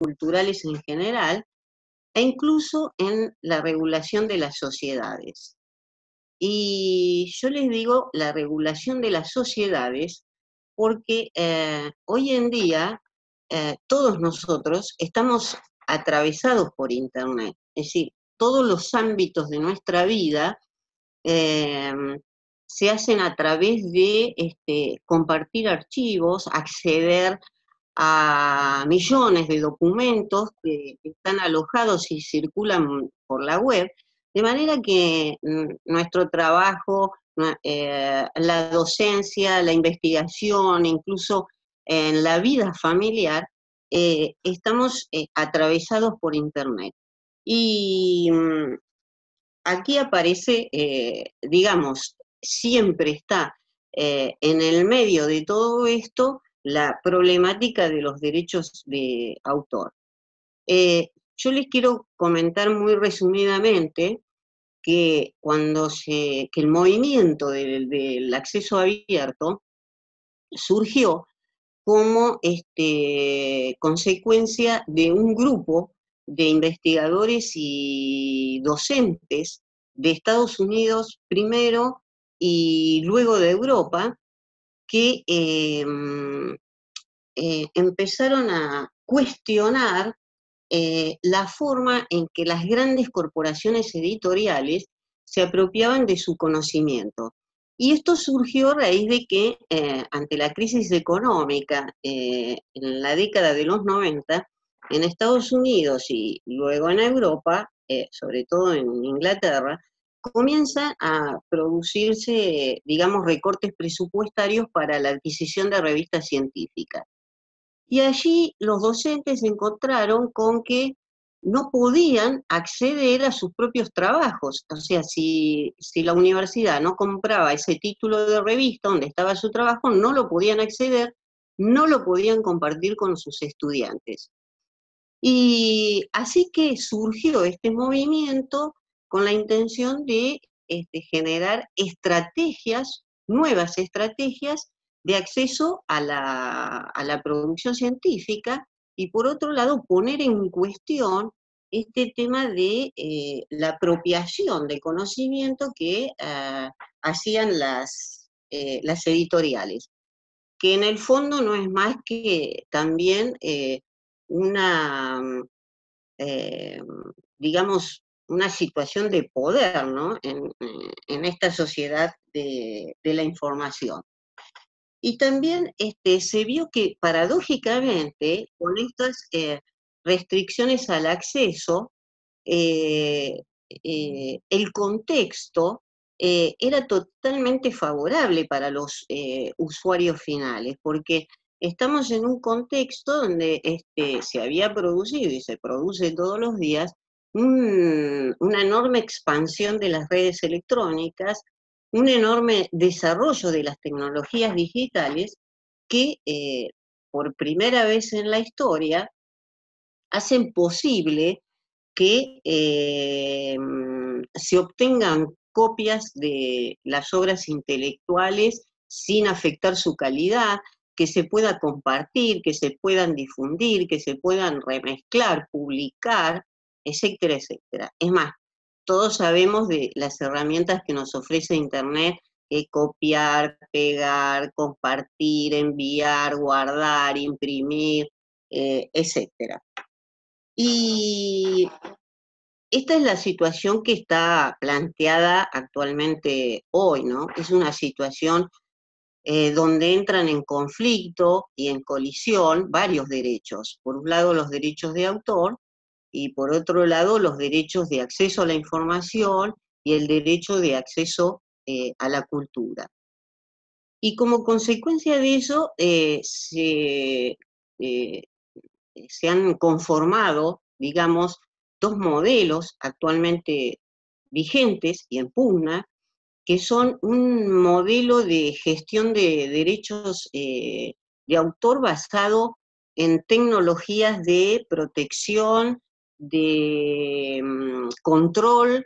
culturales en general, e incluso en la regulación de las sociedades. Y yo les digo la regulación de las sociedades porque hoy en día todos nosotros estamos atravesados por Internet, es decir, todos los ámbitos de nuestra vida eh, se hacen a través de compartir archivos, acceder a millones de documentos que están alojados y circulan por la web, de manera que nuestro trabajo, la docencia, la investigación, incluso en la vida familiar, estamos atravesados por Internet. Y aquí aparece, digamos, siempre está en el medio de todo esto la problemática de los derechos de autor. Yo les quiero comentar muy resumidamente que que el movimiento del acceso abierto surgió como consecuencia de un grupo de investigadores y docentes de Estados Unidos primero y luego de Europa, que empezaron a cuestionar la forma en que las grandes corporaciones editoriales se apropiaban de su conocimiento. Y esto surgió a raíz de que, ante la crisis económica en la década de los 90, en Estados Unidos y luego en Europa, sobre todo en Inglaterra, comienzan a producirse, digamos, recortes presupuestarios para la adquisición de revistas científicas. Y allí los docentes se encontraron con que no podían acceder a sus propios trabajos. O sea, si la universidad no compraba ese título de revista donde estaba su trabajo, no lo podían acceder, no lo podían compartir con sus estudiantes. Y así que surgió este movimiento con la intención de generar estrategias, nuevas estrategias de acceso a la producción científica y por otro lado poner en cuestión este tema de la apropiación del conocimiento que hacían las editoriales, que en el fondo no es más que también una, eh, digamos, una situación de poder, ¿no? En esta sociedad de la información. Y también se vio que paradójicamente, con estas restricciones al acceso, eh, el contexto era totalmente favorable para los usuarios finales, porque estamos en un contexto donde se había producido y se produce todos los días una enorme expansión de las redes electrónicas, un enorme desarrollo de las tecnologías digitales que por primera vez en la historia hacen posible que se obtengan copias de las obras intelectuales sin afectar su calidad, que se pueda compartir, que se puedan difundir, que se puedan remezclar, publicar, etcétera, etcétera. Es más, todos sabemos de las herramientas que nos ofrece Internet, copiar, pegar, compartir, enviar, guardar, imprimir, etcétera. Y esta es la situación que está planteada actualmente hoy, ¿no? Es una situación donde entran en conflicto y en colisión varios derechos. Por un lado, los derechos de autor y por otro lado, los derechos de acceso a la información y el derecho de acceso a la cultura. Y como consecuencia de eso, se han conformado, digamos, dos modelos actualmente vigentes y en pugna, que son un modelo de gestión de derechos de autor basado en tecnologías de protección, de control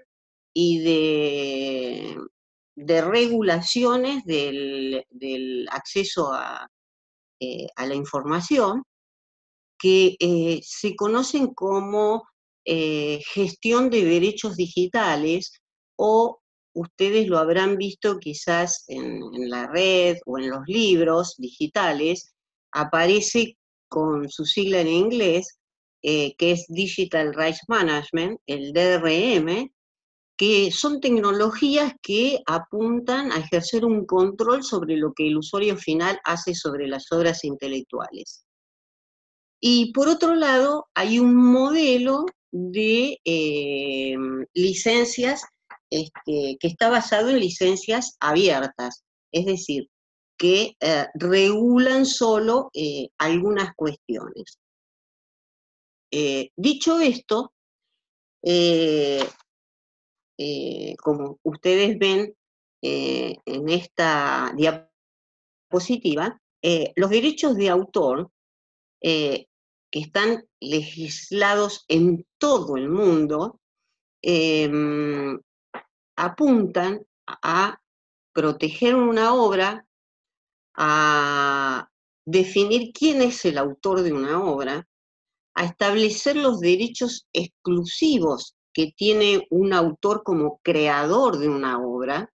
y de regulaciones del acceso a la información, que se conocen como gestión de derechos digitales, o ustedes lo habrán visto quizás en la red o en los libros digitales, aparece con su sigla en inglés, que es Digital Rights Management, el DRM, que son tecnologías que apuntan a ejercer un control sobre lo que el usuario final hace sobre las obras intelectuales. Y por otro lado, hay un modelo de licencias que está basado en licencias abiertas, es decir, que regulan solo algunas cuestiones. Dicho esto, eh, como ustedes ven en esta diapositiva, los derechos de autor eh, que están legislados en todo el mundo eh, apuntan a proteger una obra, a definir quién es el autor de una obra, a establecer los derechos exclusivos que tiene un autor como creador de una obra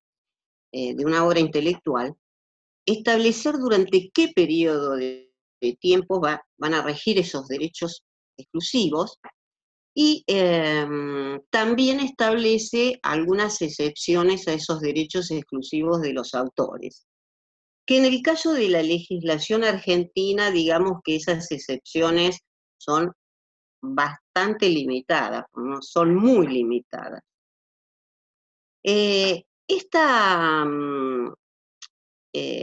intelectual, establecer durante qué periodo de tiempo van a regir esos derechos exclusivos, y también establece algunas excepciones a esos derechos exclusivos de los autores, que en el caso de la legislación argentina, digamos que esas excepciones son bastante limitadas, ¿no? Son muy limitadas.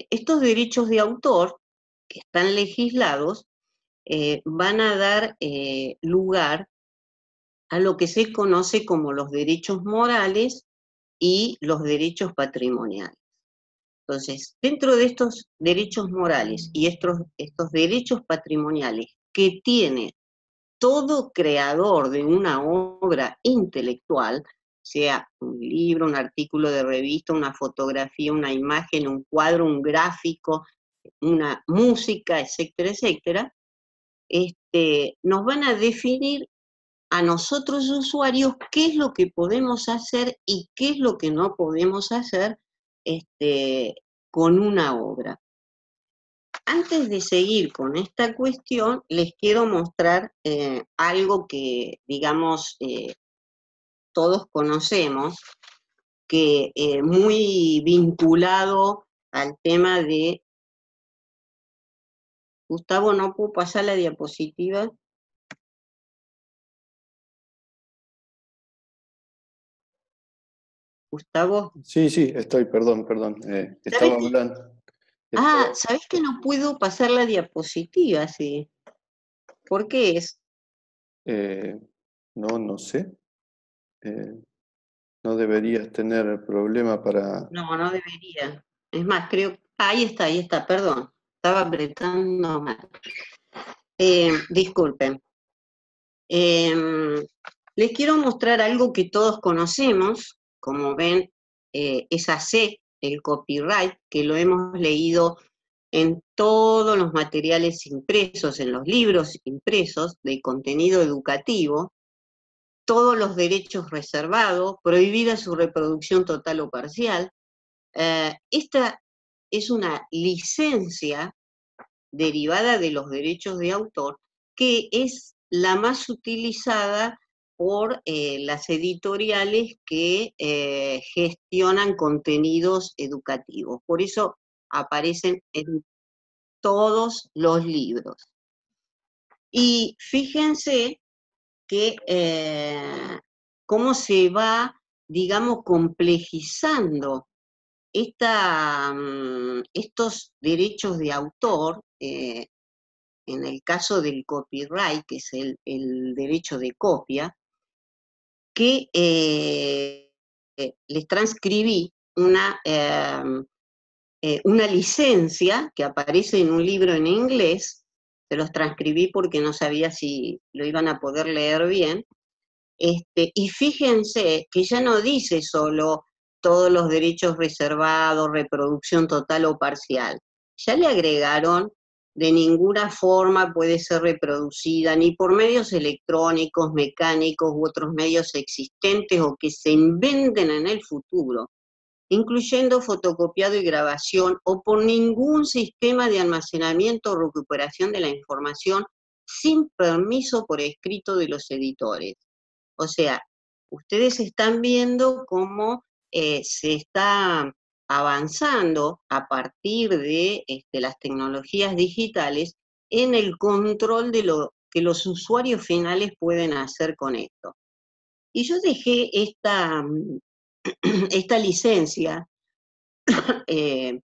Estos derechos de autor que están legislados van a dar lugar a lo que se conoce como los derechos morales y los derechos patrimoniales. Entonces, dentro de estos derechos morales y estos derechos patrimoniales que tiene todo creador de una obra intelectual, sea un libro, un artículo de revista, una fotografía, una imagen, un cuadro, un gráfico, una música, etcétera, etcétera, nos van a definir a nosotros usuarios qué es lo que podemos hacer y qué es lo que no podemos hacer con una obra. Antes de seguir con esta cuestión, les quiero mostrar algo que, digamos, todos conocemos, que muy vinculado al tema de... Gustavo, ¿no puedo pasar la diapositiva? Gustavo. Sí, sí, estoy, perdón. ¿Sabés Estaba que, hablando. ¿sabés que no puedo pasar la diapositiva? Sí. ¿Por qué es? Eh, no sé. Eh, no deberías tener problema para... No, no debería. Es más, creo... ahí está, perdón. Estaba apretando mal. Disculpen. Les quiero mostrar algo que todos conocemos, como ven, es AC, el copyright, que lo hemos leído en todos los materiales impresos, en los libros impresos de contenido educativo, todos los derechos reservados, prohibida su reproducción total o parcial. Esta es una licencia derivada de los derechos de autor, que es la más utilizada por las editoriales que gestionan contenidos educativos. Por eso aparecen en todos los libros. Y fíjense que cómo se va, digamos, complejizando estos derechos de autor, en el caso del copyright, que es el derecho de copia, que les transcribí una licencia que aparece en un libro en inglés, se los transcribí porque no sabía si lo iban a poder leer bien, y fíjense que ya no dice solo todos los derechos reservados, reproducción total o parcial, ya le agregaron de ninguna forma puede ser reproducida ni por medios electrónicos, mecánicos u otros medios existentes o que se inventen en el futuro, incluyendo fotocopiado y grabación, o por ningún sistema de almacenamiento o recuperación de la información sin permiso por escrito de los editores. O sea, ustedes están viendo cómo se está avanzando a partir de las tecnologías digitales en el control de lo que los usuarios finales pueden hacer con esto. Y yo dejé esta licencia en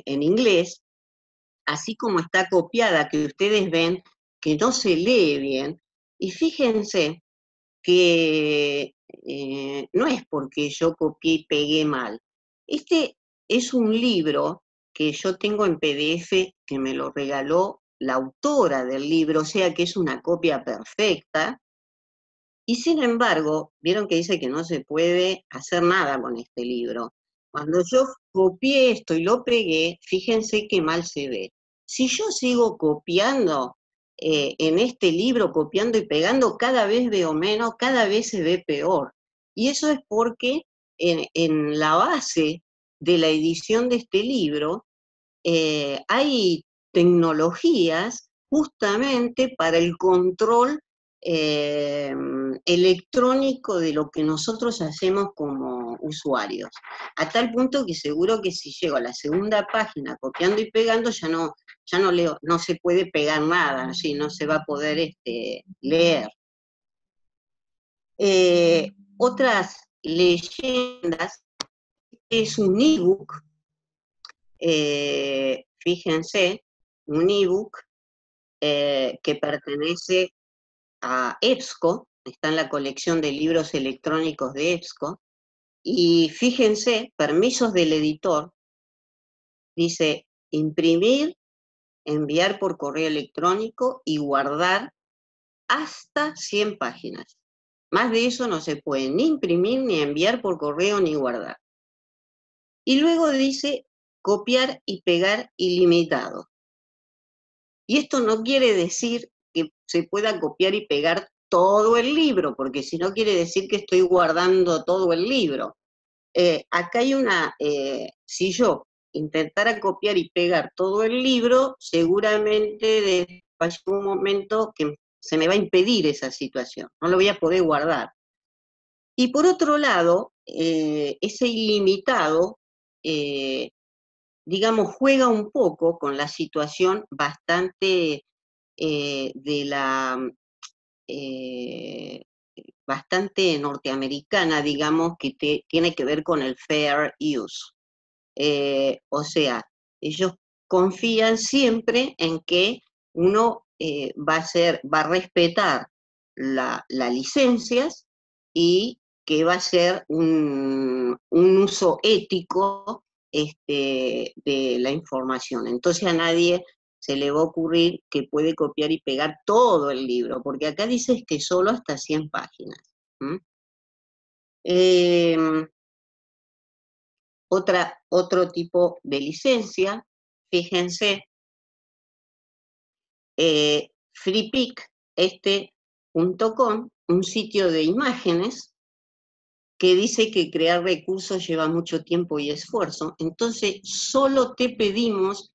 inglés, así como está copiada, que ustedes ven que no se lee bien, y fíjense que no es porque yo copié y pegué mal. Este es un libro que yo tengo en PDF, que me lo regaló la autora del libro, o sea que es una copia perfecta, y sin embargo, vieron que dice que no se puede hacer nada con este libro. Cuando yo copié esto y lo pegué, fíjense qué mal se ve. Si yo sigo copiando en este libro, copiando y pegando, cada vez veo menos, cada vez se ve peor. Y eso es porque en la base de la edición de este libro hay tecnologías justamente para el control eh, electrónico de lo que nosotros hacemos como usuarios. A tal punto que seguro que si llego a la segunda página copiando y pegando, ya no leo, no se puede pegar nada, ¿sí? No se va a poder leer. Otras leyendas es un ebook, fíjense, un ebook que pertenece a EBSCO, está en la colección de libros electrónicos de EBSCO, y fíjense, permisos del editor, dice imprimir, enviar por correo electrónico y guardar hasta 100 páginas. Más de eso no se puede ni imprimir, ni enviar por correo, ni guardar. Y luego dice copiar y pegar ilimitado. Y esto no quiere decir que se pueda copiar y pegar todo el libro, porque si no quiere decir que estoy guardando todo el libro. Acá hay si yo intentara copiar y pegar todo el libro, seguramente va a llegar un momento que se me va a impedir esa situación, no lo voy a poder guardar. Y por otro lado, ese ilimitado, digamos, juega un poco con la situación bastante bastante norteamericana, digamos, que tiene que ver con el fair use. O sea, ellos confían siempre en que uno va a respetar las licencias y que va a ser un uso ético de la información. Entonces a nadie se le va a ocurrir que puede copiar y pegar todo el libro, porque acá dices que solo hasta 100 páginas. Otro tipo de licencia, fíjense, freepik.com, un sitio de imágenes que dice que crear recursos lleva mucho tiempo y esfuerzo, entonces solo te pedimos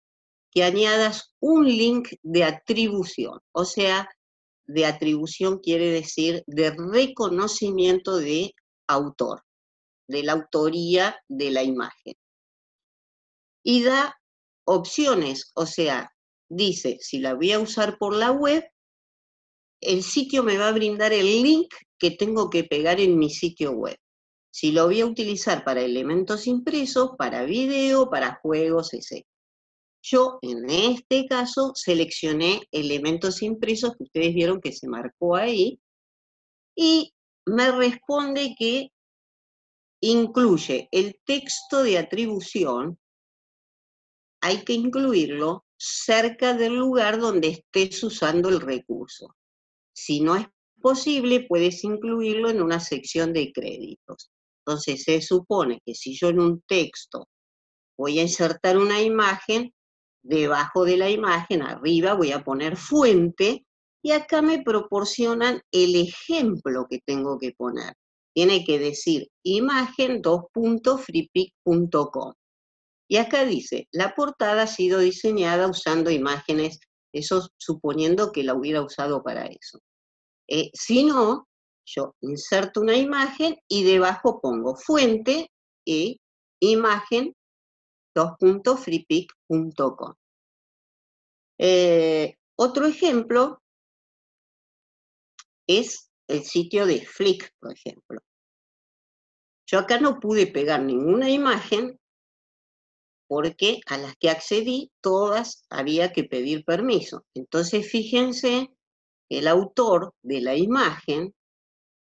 que añadas un link de atribución, o sea, de atribución quiere decir de reconocimiento de autor, de la autoría de la imagen. Y da opciones, o sea, dice, si la voy a usar por la web, el sitio me va a brindar el link que tengo que pegar en mi sitio web. Si lo voy a utilizar para elementos impresos, para video, para juegos, etc. Yo, en este caso, seleccioné elementos impresos que ustedes vieron que se marcó ahí, y me responde que incluye el texto de atribución, hay que incluirlo cerca del lugar donde estés usando el recurso. Si no es posible, puedes incluirlo en una sección de créditos. Entonces, se supone que si yo en un texto voy a insertar una imagen, debajo de la imagen, arriba voy a poner fuente, y acá me proporcionan el ejemplo que tengo que poner. Tiene que decir imagen.freepik.com. Y acá dice, la portada ha sido diseñada usando imágenes, eso suponiendo que la hubiera usado para eso. Si no, yo inserto una imagen y debajo pongo fuente y imagen .freepik.com. Otro ejemplo es el sitio de Flickr, por ejemplo. Yo acá no pude pegar ninguna imagen porque a las que accedí todas había que pedir permiso. Entonces fíjense, el autor de la imagen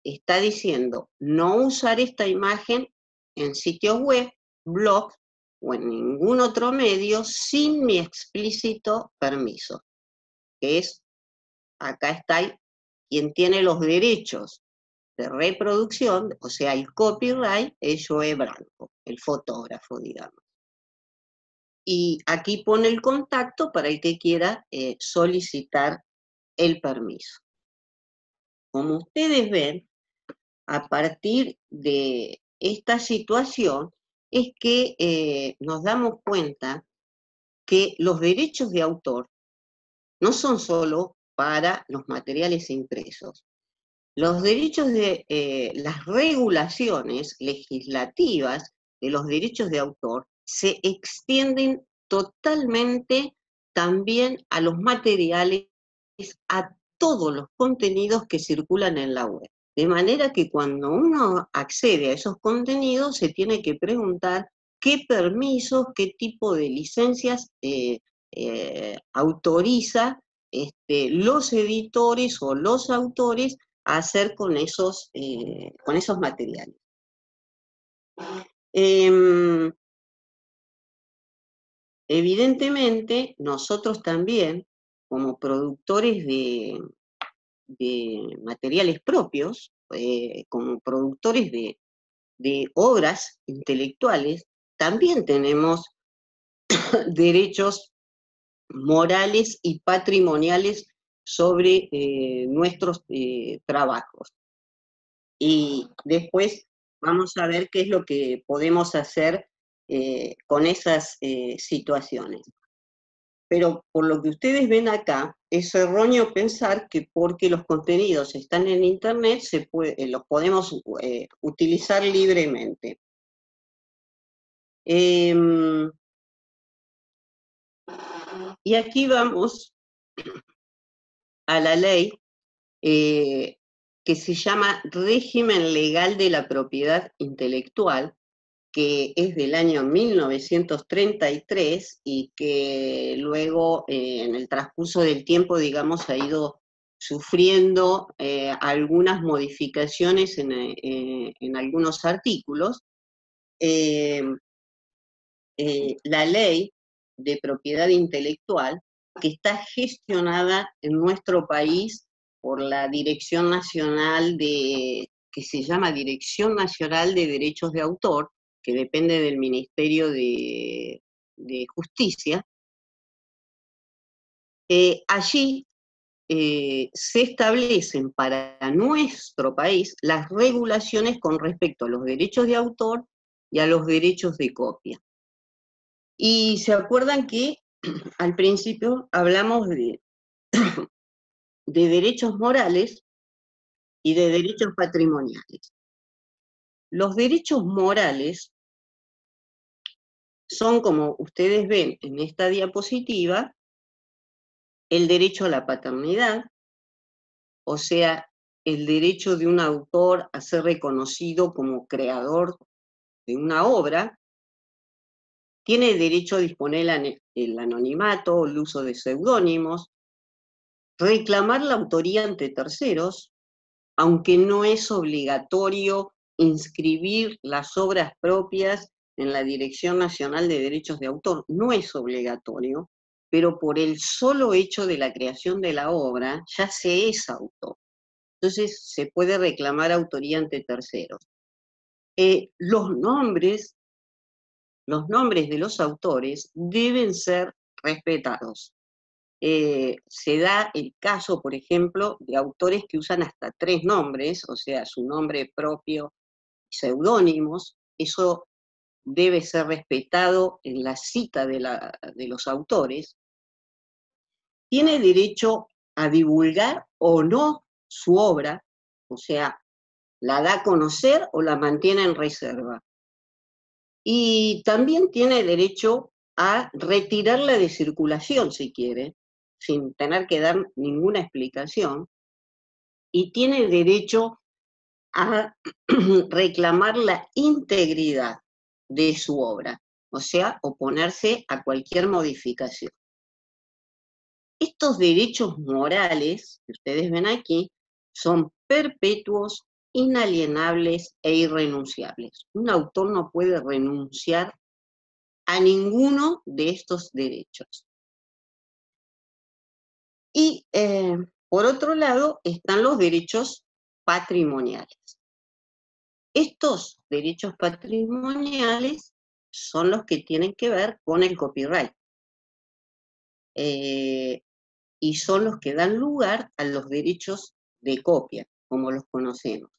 está diciendo no usar esta imagen en sitios web, blogs o en ningún otro medio sin mi explícito permiso, que es, acá está quien tiene los derechos de reproducción, o sea, el copyright, es Joe Branco, el fotógrafo, digamos. Y aquí pone el contacto para el que quiera solicitar el permiso. Como ustedes ven, a partir de esta situación es que nos damos cuenta que los derechos de autor no son solo para los materiales impresos. Los derechos de las regulaciones legislativas de los derechos de autor se extienden totalmente también a los materiales, a todos los contenidos que circulan en la web. De manera que cuando uno accede a esos contenidos se tiene que preguntar qué permisos, qué tipo de licencias autoriza los editores o los autores a hacer con esos materiales. Evidentemente, nosotros también, como productores de materiales propios, como productores de obras intelectuales, también tenemos derechos morales y patrimoniales sobre nuestros trabajos. Y después vamos a ver qué es lo que podemos hacer con esas situaciones. Pero por lo que ustedes ven acá, es erróneo pensar que porque los contenidos están en Internet los podemos utilizar libremente. Y aquí vamos a la ley que se llama Régimen Legal de la Propiedad Intelectual, que es del año 1933 y que luego en el transcurso del tiempo, digamos, ha ido sufriendo algunas modificaciones en algunos artículos. La ley de propiedad intelectual, que está gestionada en nuestro país por la Dirección Nacional que se llama Dirección Nacional de Derechos de Autor, que depende del Ministerio de Justicia. Allí se establecen para nuestro país las regulaciones con respecto a los derechos de autor y a los derechos de copia. Y se acuerdan que al principio hablamos de derechos morales y de derechos patrimoniales. Los derechos morales son, como ustedes ven en esta diapositiva, el derecho a la paternidad, o sea, el derecho de un autor a ser reconocido como creador de una obra. Tiene derecho a disponer el anonimato o el uso de seudónimos, reclamar la autoría ante terceros, aunque no es obligatorio inscribir las obras propias en la Dirección Nacional de Derechos de Autor, no es obligatorio, pero por el solo hecho de la creación de la obra ya se es autor. Entonces se puede reclamar autoría ante terceros. Los nombres de los autores deben ser respetados. Se da el caso, por ejemplo, de autores que usan hasta 3 nombres, o sea, su nombre propio y seudónimos. Eso debe ser respetado en la cita de los autores. Tiene derecho a divulgar o no su obra, o sea, la da a conocer o la mantiene en reserva. Y también tiene derecho a retirarla de circulación, si quiere, sin tener que dar ninguna explicación, y tiene derecho a reclamar la integridad de su obra, o sea, oponerse a cualquier modificación. Estos derechos morales que ustedes ven aquí son perpetuos, inalienables e irrenunciables. Un autor no puede renunciar a ninguno de estos derechos. Y por otro lado están los derechos patrimoniales. Estos derechos patrimoniales son los que tienen que ver con el copyright. Y son los que dan lugar a los derechos de copia, como los conocemos.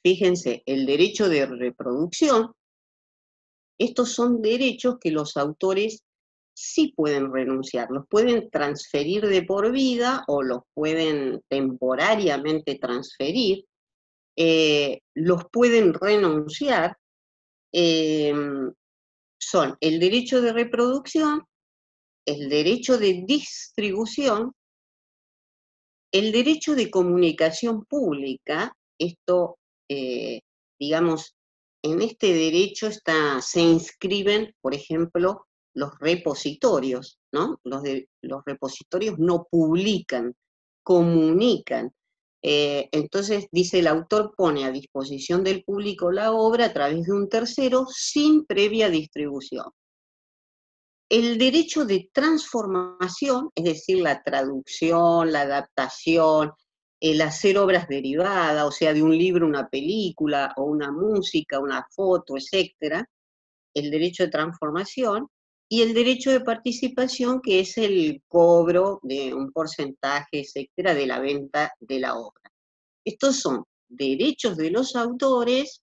Fíjense, el derecho de reproducción, estos son derechos que los autores sí pueden renunciar, los pueden transferir de por vida o los pueden temporariamente transferir, los pueden renunciar, son el derecho de reproducción, el derecho de distribución, el derecho de comunicación pública. Esto, digamos, en este derecho se inscriben, por ejemplo, los repositorios, ¿no? Los repositorios no publican, comunican. Entonces, dice el autor, pone a disposición del público la obra a través de un tercero sin previa distribución. El derecho de transformación, es decir, la traducción, la adaptación, el hacer obras derivadas, o sea, de un libro una película, o una música, una foto, etc. El derecho de transformación, y el derecho de participación, que es el cobro de un porcentaje, etc., de la venta de la obra. Estos son derechos de los autores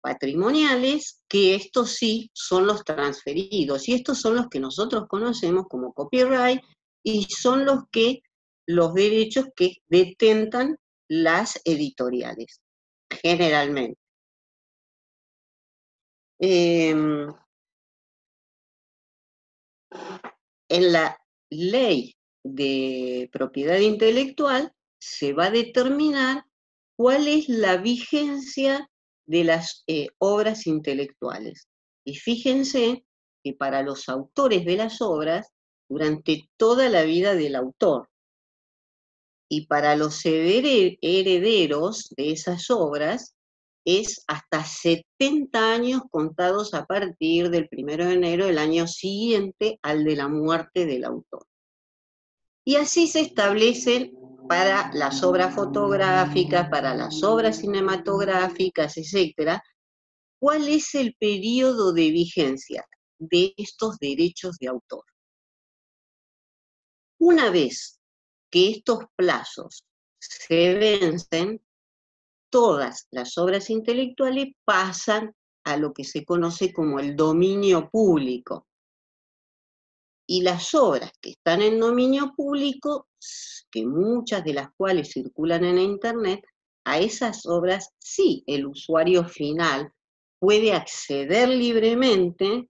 patrimoniales, que estos sí son los transferidos, y estos son los que nosotros conocemos como copyright, y son los derechos que detentan las editoriales, generalmente. En la ley de propiedad intelectual se va a determinar cuál es la vigencia de las obras intelectuales. Y fíjense que para los autores de las obras, durante toda la vida del autor, y para los herederos de esas obras, es hasta 70 años contados a partir del 1 de enero del año siguiente al de la muerte del autor. Y así se establecen para las obras fotográficas, para las obras cinematográficas, etc., ¿cuál es el periodo de vigencia de estos derechos de autor? Una vez que estos plazos se vencen, todas las obras intelectuales pasan a lo que se conoce como el dominio público. Y las obras que están en dominio público, que muchas de las cuales circulan en Internet, a esas obras sí el usuario final puede acceder libremente,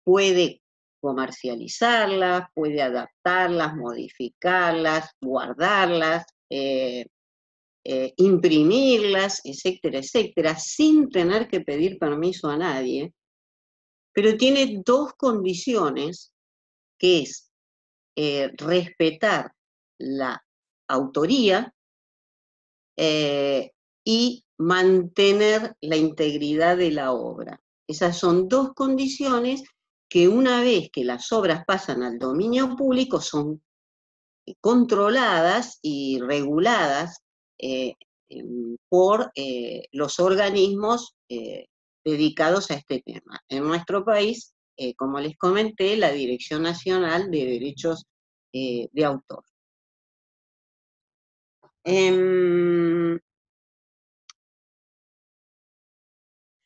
puede comercializarlas, puede adaptarlas, modificarlas, guardarlas, imprimirlas, etcétera, etcétera, sin tener que pedir permiso a nadie, pero tiene dos condiciones, que es respetar la autoría y mantener la integridad de la obra. Esas son dos condiciones que una vez que las obras pasan al dominio público son controladas y reguladas por los organismos dedicados a este tema. En nuestro país como les comenté, la Dirección Nacional de Derechos de Autor.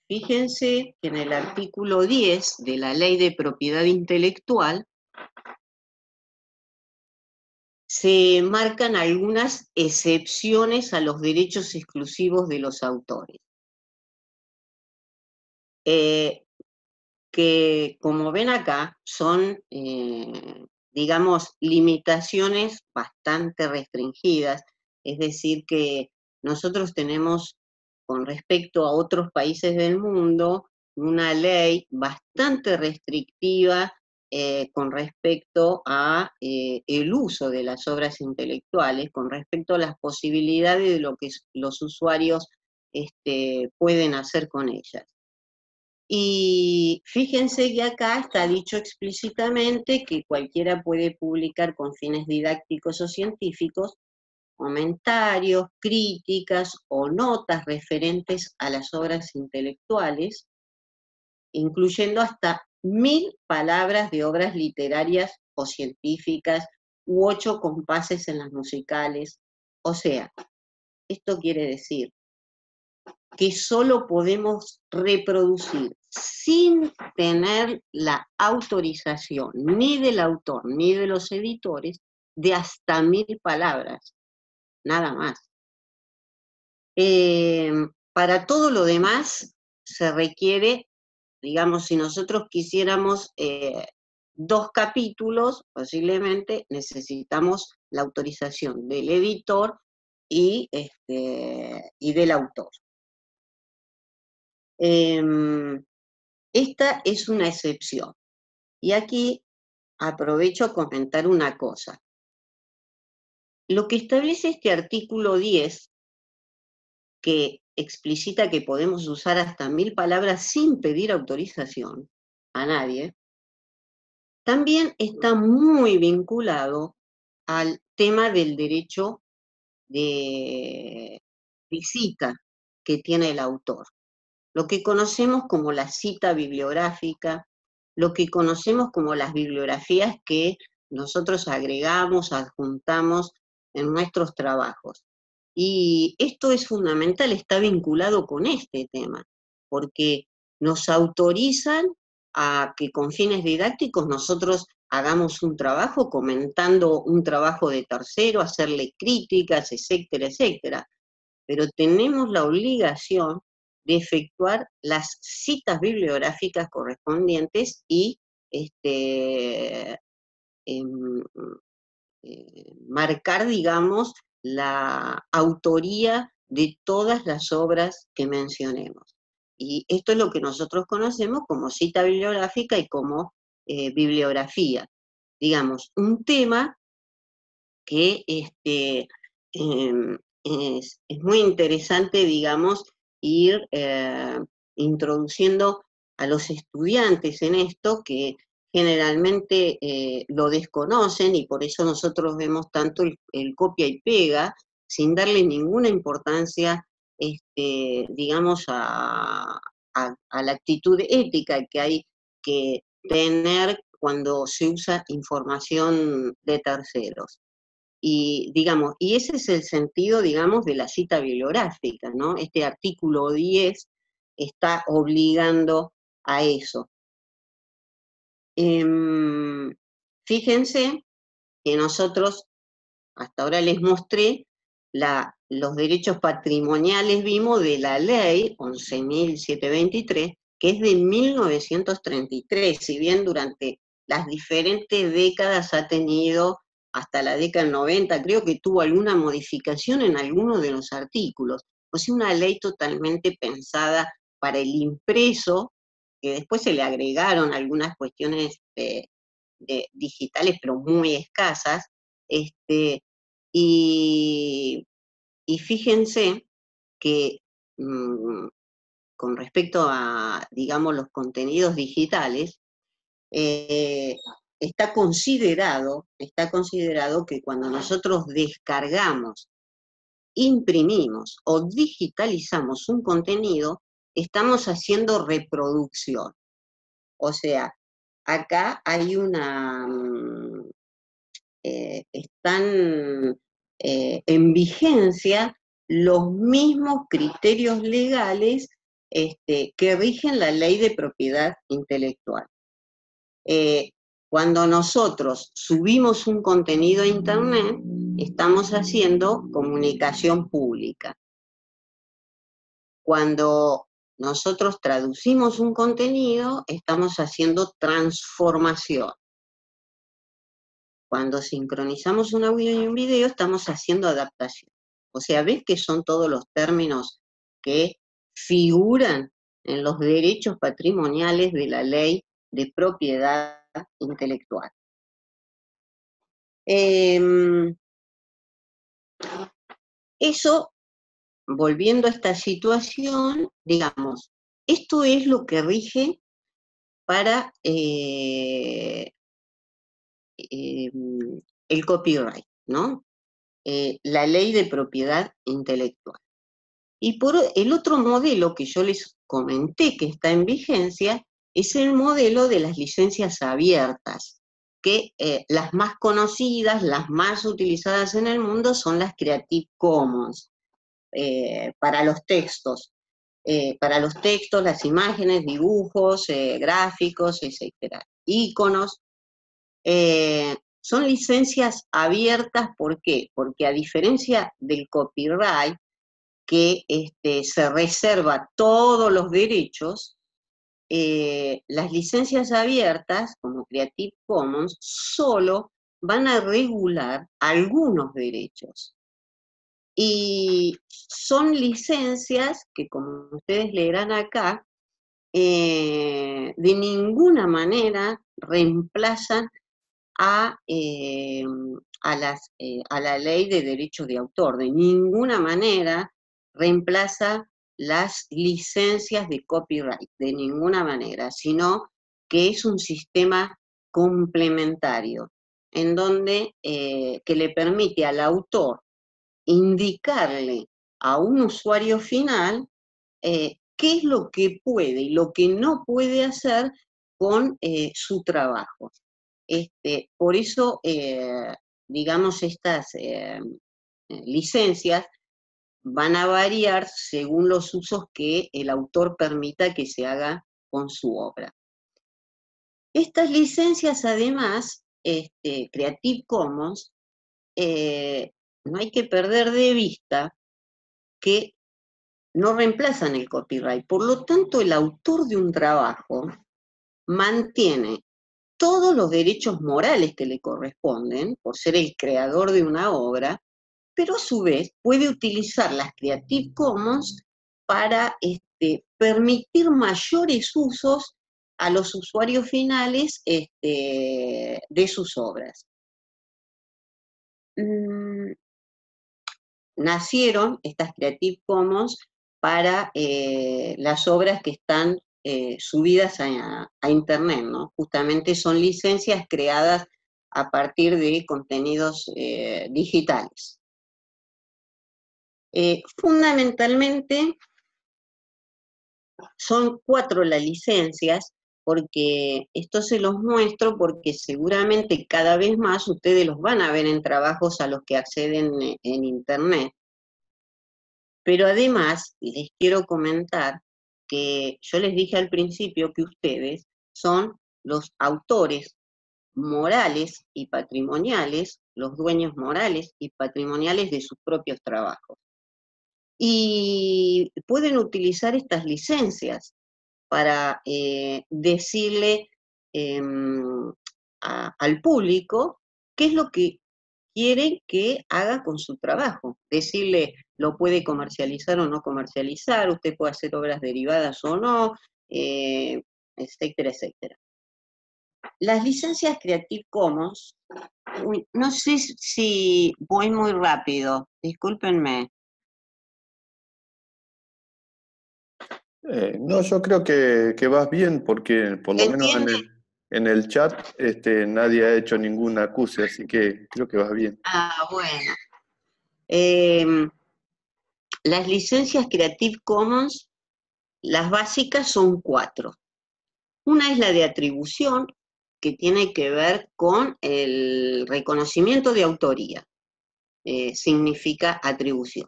Fíjense que en el artículo 10 de la Ley de Propiedad Intelectual se marcan algunas excepciones a los derechos exclusivos de los autores, que como ven acá son, digamos, limitaciones bastante restringidas, es decir, que nosotros tenemos con respecto a otros países del mundo una ley bastante restrictiva con respecto a el uso de las obras intelectuales, con respecto a las posibilidades de lo que los usuarios pueden hacer con ellas. Y fíjense que acá está dicho explícitamente que cualquiera puede publicar con fines didácticos o científicos comentarios, críticas o notas referentes a las obras intelectuales, incluyendo hasta 1000 palabras de obras literarias o científicas u 8 compases en las musicales. O sea, esto quiere decir que solo podemos reproducir sin tener la autorización ni del autor ni de los editores de hasta 1000 palabras, nada más. Para todo lo demás se requiere, digamos, si nosotros quisiéramos 2 capítulos, posiblemente necesitamos la autorización del editor y del autor. Esta es una excepción. Y aquí aprovecho a comentar una cosa. Lo que establece este artículo 10, que explicita que podemos usar hasta 1000 palabras sin pedir autorización a nadie, también está muy vinculado al tema del derecho de cita que tiene el autor. Lo que conocemos como la cita bibliográfica, lo que conocemos como las bibliografías que nosotros agregamos, adjuntamos en nuestros trabajos. Y esto es fundamental, está vinculado con este tema, porque nos autorizan a que con fines didácticos nosotros hagamos un trabajo comentando un trabajo de tercero, hacerle críticas, etcétera, etcétera. Pero tenemos la obligación de efectuar las citas bibliográficas correspondientes y marcar, digamos, la autoría de todas las obras que mencionemos. Y esto es lo que nosotros conocemos como cita bibliográfica y como bibliografía. Digamos, un tema que es muy interesante, digamos, ir introduciendo a los estudiantes en esto, que generalmente lo desconocen y por eso nosotros vemos tanto el copia y pega, sin darle ninguna importancia, digamos, a la actitud ética que hay que tener cuando se usa información de terceros. Y, digamos, y ese es el sentido, digamos, de la cita bibliográfica, ¿no? Este artículo 10 está obligando a eso. Fíjense que nosotros, hasta ahora les mostré los derechos patrimoniales, vimos, de la ley 11.723, que es de 1933, si bien durante las diferentes décadas ha tenido, hasta la década del 90, creo que tuvo alguna modificación en algunos de los artículos. O sea, una ley totalmente pensada para el impreso, que después se le agregaron algunas cuestiones digitales, pero muy escasas, y fíjense que con respecto a, digamos, los contenidos digitales, está considerado que cuando nosotros descargamos, imprimimos o digitalizamos un contenido, estamos haciendo reproducción. O sea, acá hay están en vigencia los mismos criterios legales que rigen la ley de propiedad intelectual. Cuando nosotros subimos un contenido a Internet, estamos haciendo comunicación pública. Cuando nosotros traducimos un contenido, estamos haciendo transformación. Cuando sincronizamos un audio y un video, estamos haciendo adaptación. O sea, ¿ves que son todos los términos que figuran en los derechos patrimoniales de la ley de propiedad intelectual? Eso, volviendo a esta situación, digamos, esto es lo que rige para el copyright, ¿no? La ley de propiedad intelectual. Y por el otro modelo que yo les comenté que está en vigencia es el modelo de las licencias abiertas, que las más conocidas, las más utilizadas en el mundo son las Creative Commons, para los textos. Las imágenes, dibujos, gráficos, etc. Íconos. Son licencias abiertas, ¿por qué? Porque a diferencia del copyright, que se reserva todos los derechos, las licencias abiertas, como Creative Commons, solo van a regular algunos derechos. Y son licencias que, como ustedes leerán acá, de ninguna manera reemplazan a la ley de derechos de autor, de ninguna manera reemplaza las licencias de copyright, de ninguna manera, sino que es un sistema complementario, en donde que le permite al autor indicarle a un usuario final qué es lo que puede y lo que no puede hacer con su trabajo. Por eso, digamos, estas licencias van a variar según los usos que el autor permita que se haga con su obra. Estas licencias, además, Creative Commons, no hay que perder de vista que no reemplazan el copyright. Por lo tanto, el autor de un trabajo mantiene todos los derechos morales que le corresponden por ser el creador de una obra, pero a su vez puede utilizar las Creative Commons para permitir mayores usos a los usuarios finales de sus obras. Nacieron estas Creative Commons para las obras que están subidas a Internet, ¿no? Justamente son licencias creadas a partir de contenidos digitales. Fundamentalmente son 4 las licencias, porque esto se los muestro porque seguramente cada vez más ustedes los van a ver en trabajos a los que acceden en Internet. Pero además les quiero comentar que yo les dije al principio que ustedes son los autores morales y patrimoniales, los dueños morales y patrimoniales de sus propios trabajos. Y pueden utilizar estas licencias para decirle al público qué es lo que quieren que haga con su trabajo. Decirle, lo puede comercializar o no comercializar, usted puede hacer obras derivadas o no, etcétera, etcétera. Las licencias Creative Commons, no sé si voy muy rápido, discúlpenme. No, yo creo que vas bien porque por lo menos en el chat nadie ha hecho ninguna acuse, así que creo que vas bien. Ah, bueno. Las licencias Creative Commons, las básicas son 4. Una es la de atribución, que tiene que ver con el reconocimiento de autoría. Significa atribución.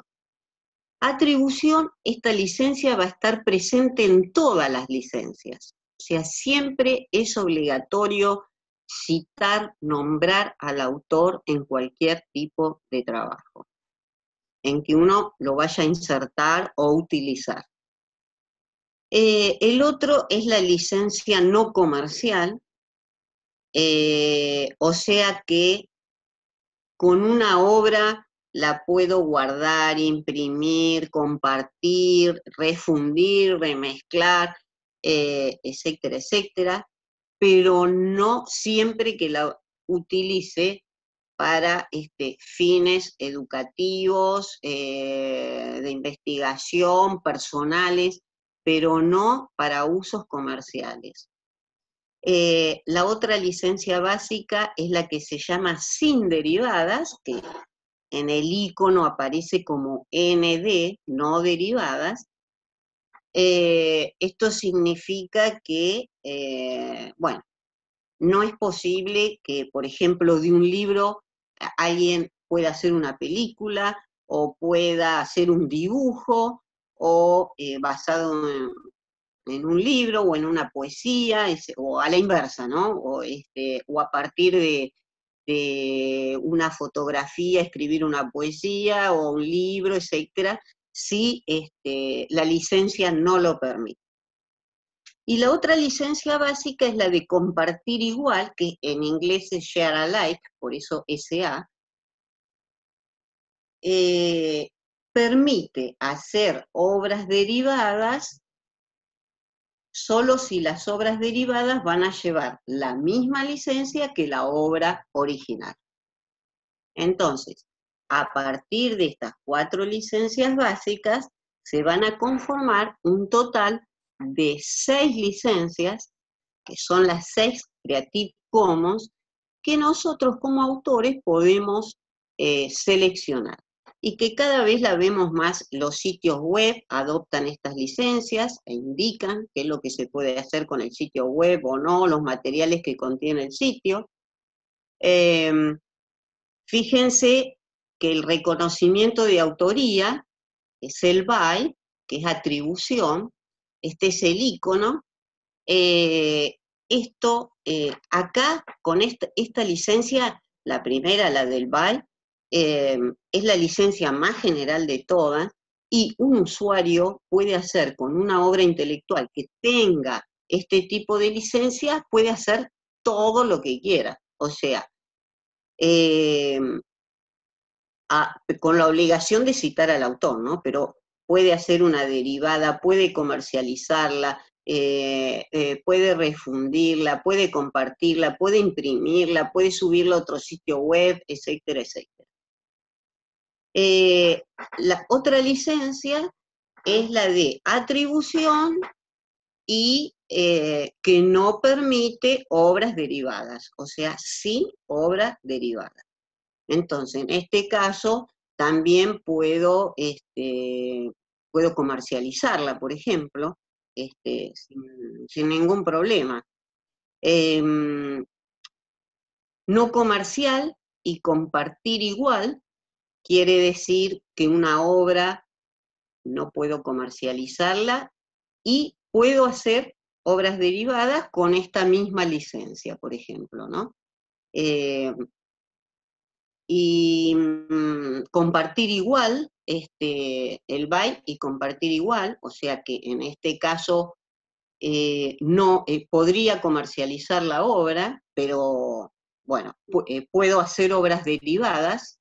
Atribución, esta licencia va a estar presente en todas las licencias. O sea, siempre es obligatorio citar, nombrar al autor en cualquier tipo de trabajo, en que uno lo vaya a insertar o utilizar. El otro es la licencia no comercial, o sea que con una obra la puedo guardar, imprimir, compartir, refundir, remezclar, etcétera, etcétera, pero no siempre que la utilice para fines educativos, de investigación, personales, pero no para usos comerciales. La otra licencia básica es la que se llama sin derivadas, que en el icono aparece como ND, no derivadas. Esto significa que, bueno, no es posible que, por ejemplo, de un libro alguien pueda hacer una película o pueda hacer un dibujo o basado en un libro o en una poesía, o a la inversa, ¿no? O a partir de una fotografía, escribir una poesía o un libro, etcétera, si la licencia no lo permite. Y la otra licencia básica es la de compartir igual, que en inglés es share alike, por eso SA, permite hacer obras derivadas solo si las obras derivadas van a llevar la misma licencia que la obra original. Entonces, a partir de estas 4 licencias básicas, se van a conformar un total de 6 licencias, que son las 6 Creative Commons, que nosotros como autores podemos seleccionar. Y que cada vez la vemos más, los sitios web adoptan estas licencias e indican qué es lo que se puede hacer con el sitio web o no, los materiales que contiene el sitio. Fíjense que el reconocimiento de autoría es el by, que es atribución, este es el icono. Acá, con esta licencia, la primera, la del by, es la licencia más general de todas, y un usuario puede hacer con una obra intelectual que tenga este tipo de licencia, puede hacer todo lo que quiera. O sea, con la obligación de citar al autor, ¿no? Pero puede hacer una derivada, puede comercializarla, puede refundirla, puede compartirla, puede imprimirla, puede subirla a otro sitio web, etcétera, etcétera. La otra licencia es la de atribución y que no permite obras derivadas, o sea, sin obras derivadas. Entonces, en este caso, también puedo comercializarla, por ejemplo, sin ningún problema. No comercial y compartir igual quiere decir que una obra no puedo comercializarla y puedo hacer obras derivadas con esta misma licencia, por ejemplo, ¿no? Y compartir igual, el by y compartir igual, o sea que en este caso no podría comercializar la obra, pero bueno, puedo hacer obras derivadas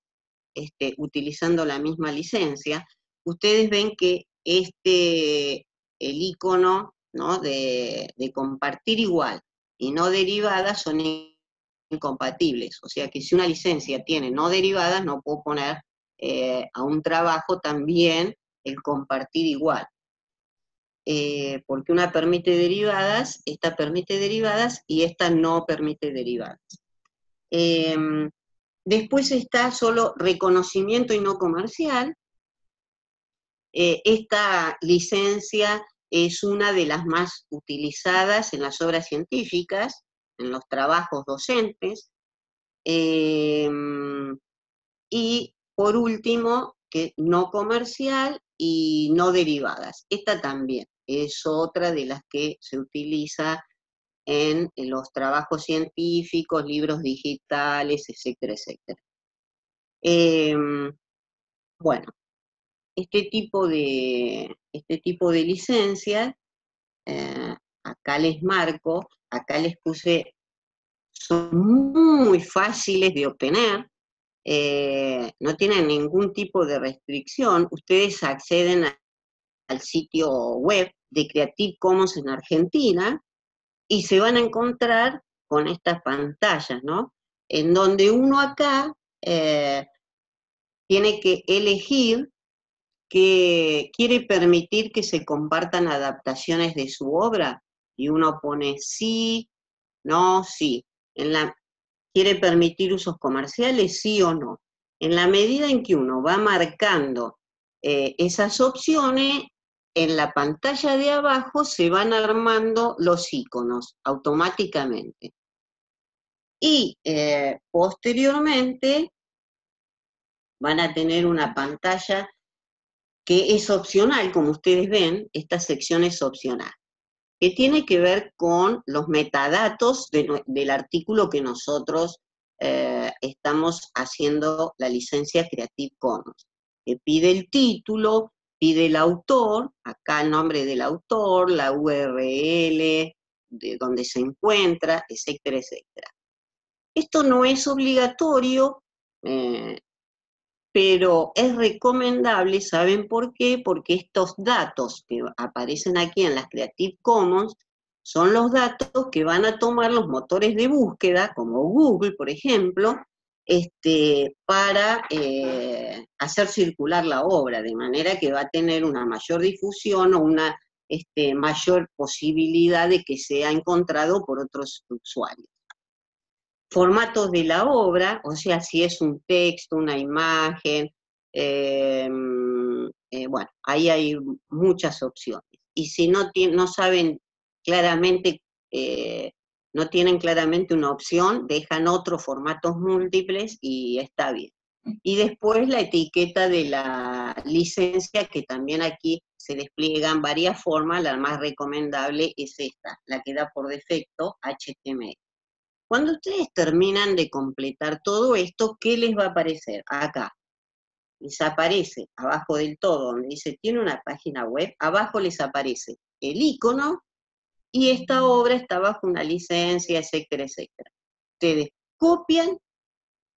utilizando la misma licencia. Ustedes ven que el icono, ¿no?, de compartir igual y no derivadas son incompatibles, o sea que si una licencia tiene no derivadas, no puedo poner a un trabajo también el compartir igual. Porque una permite derivadas, esta permite derivadas y esta no permite derivadas. Después está solo reconocimiento y no comercial. Esta licencia es una de las más utilizadas en las obras científicas, en los trabajos docentes. Y por último, que no comercial y no derivadas. Esta también es otra de las que se utiliza en los trabajos científicos, libros digitales, etcétera, etcétera. Bueno, este tipo de licencias, acá les marco, acá les puse, son muy fáciles de obtener, no tienen ningún tipo de restricción. Ustedes acceden al sitio web de Creative Commons en Argentina y se van a encontrar con estas pantallas, ¿no? En donde uno acá tiene que elegir que quiere permitir que se compartan adaptaciones de su obra, y uno pone sí, no, sí. ¿Quiere permitir usos comerciales, sí o no? En la medida en que uno va marcando esas opciones, en la pantalla de abajo se van armando los iconos automáticamente. Y posteriormente van a tener una pantalla que es opcional, como ustedes ven, esta sección es opcional, que tiene que ver con los metadatos del artículo que nosotros estamos haciendo la licencia Creative Commons. Que pide el título, pide el autor, acá el nombre del autor, la URL de donde se encuentra, etcétera, etcétera. Esto no es obligatorio, pero es recomendable. ¿Saben por qué? Porque estos datos que aparecen aquí en las Creative Commons son los datos que van a tomar los motores de búsqueda, como Google, por ejemplo, para hacer circular la obra, de manera que va a tener una mayor difusión o una mayor posibilidad de que sea encontrado por otros usuarios. Formatos de la obra, o sea, si es un texto, una imagen, bueno, ahí hay muchas opciones. Y si no saben claramente, no tienen claramente una opción, dejan otros formatos múltiples y está bien. Y después la etiqueta de la licencia, que también aquí se despliegan varias formas. La más recomendable es esta, la que da por defecto HTML. Cuando ustedes terminan de completar todo esto, ¿qué les va a aparecer? Acá. Les aparece abajo del todo, donde dice tiene una página web, abajo les aparece el icono y esta obra está bajo una licencia, etcétera, etcétera. Ustedes copian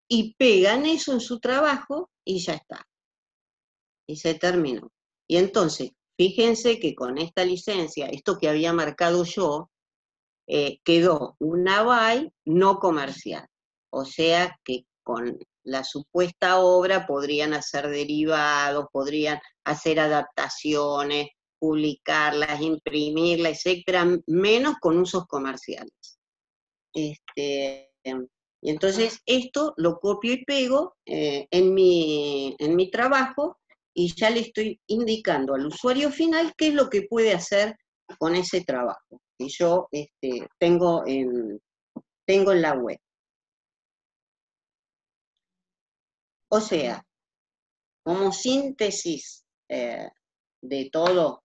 y pegan eso en su trabajo y ya está. Y se terminó. Y entonces, fíjense que con esta licencia, esto que había marcado yo, quedó una BY no comercial. O sea que con la supuesta obra podrían hacer derivados, podrían hacer adaptaciones, publicarlas, imprimirlas, etcétera, menos con usos comerciales. Y entonces esto lo copio y pego en mi trabajo, y ya le estoy indicando al usuario final qué es lo que puede hacer con ese trabajo que yo tengo en la web. O sea, como síntesis de todo,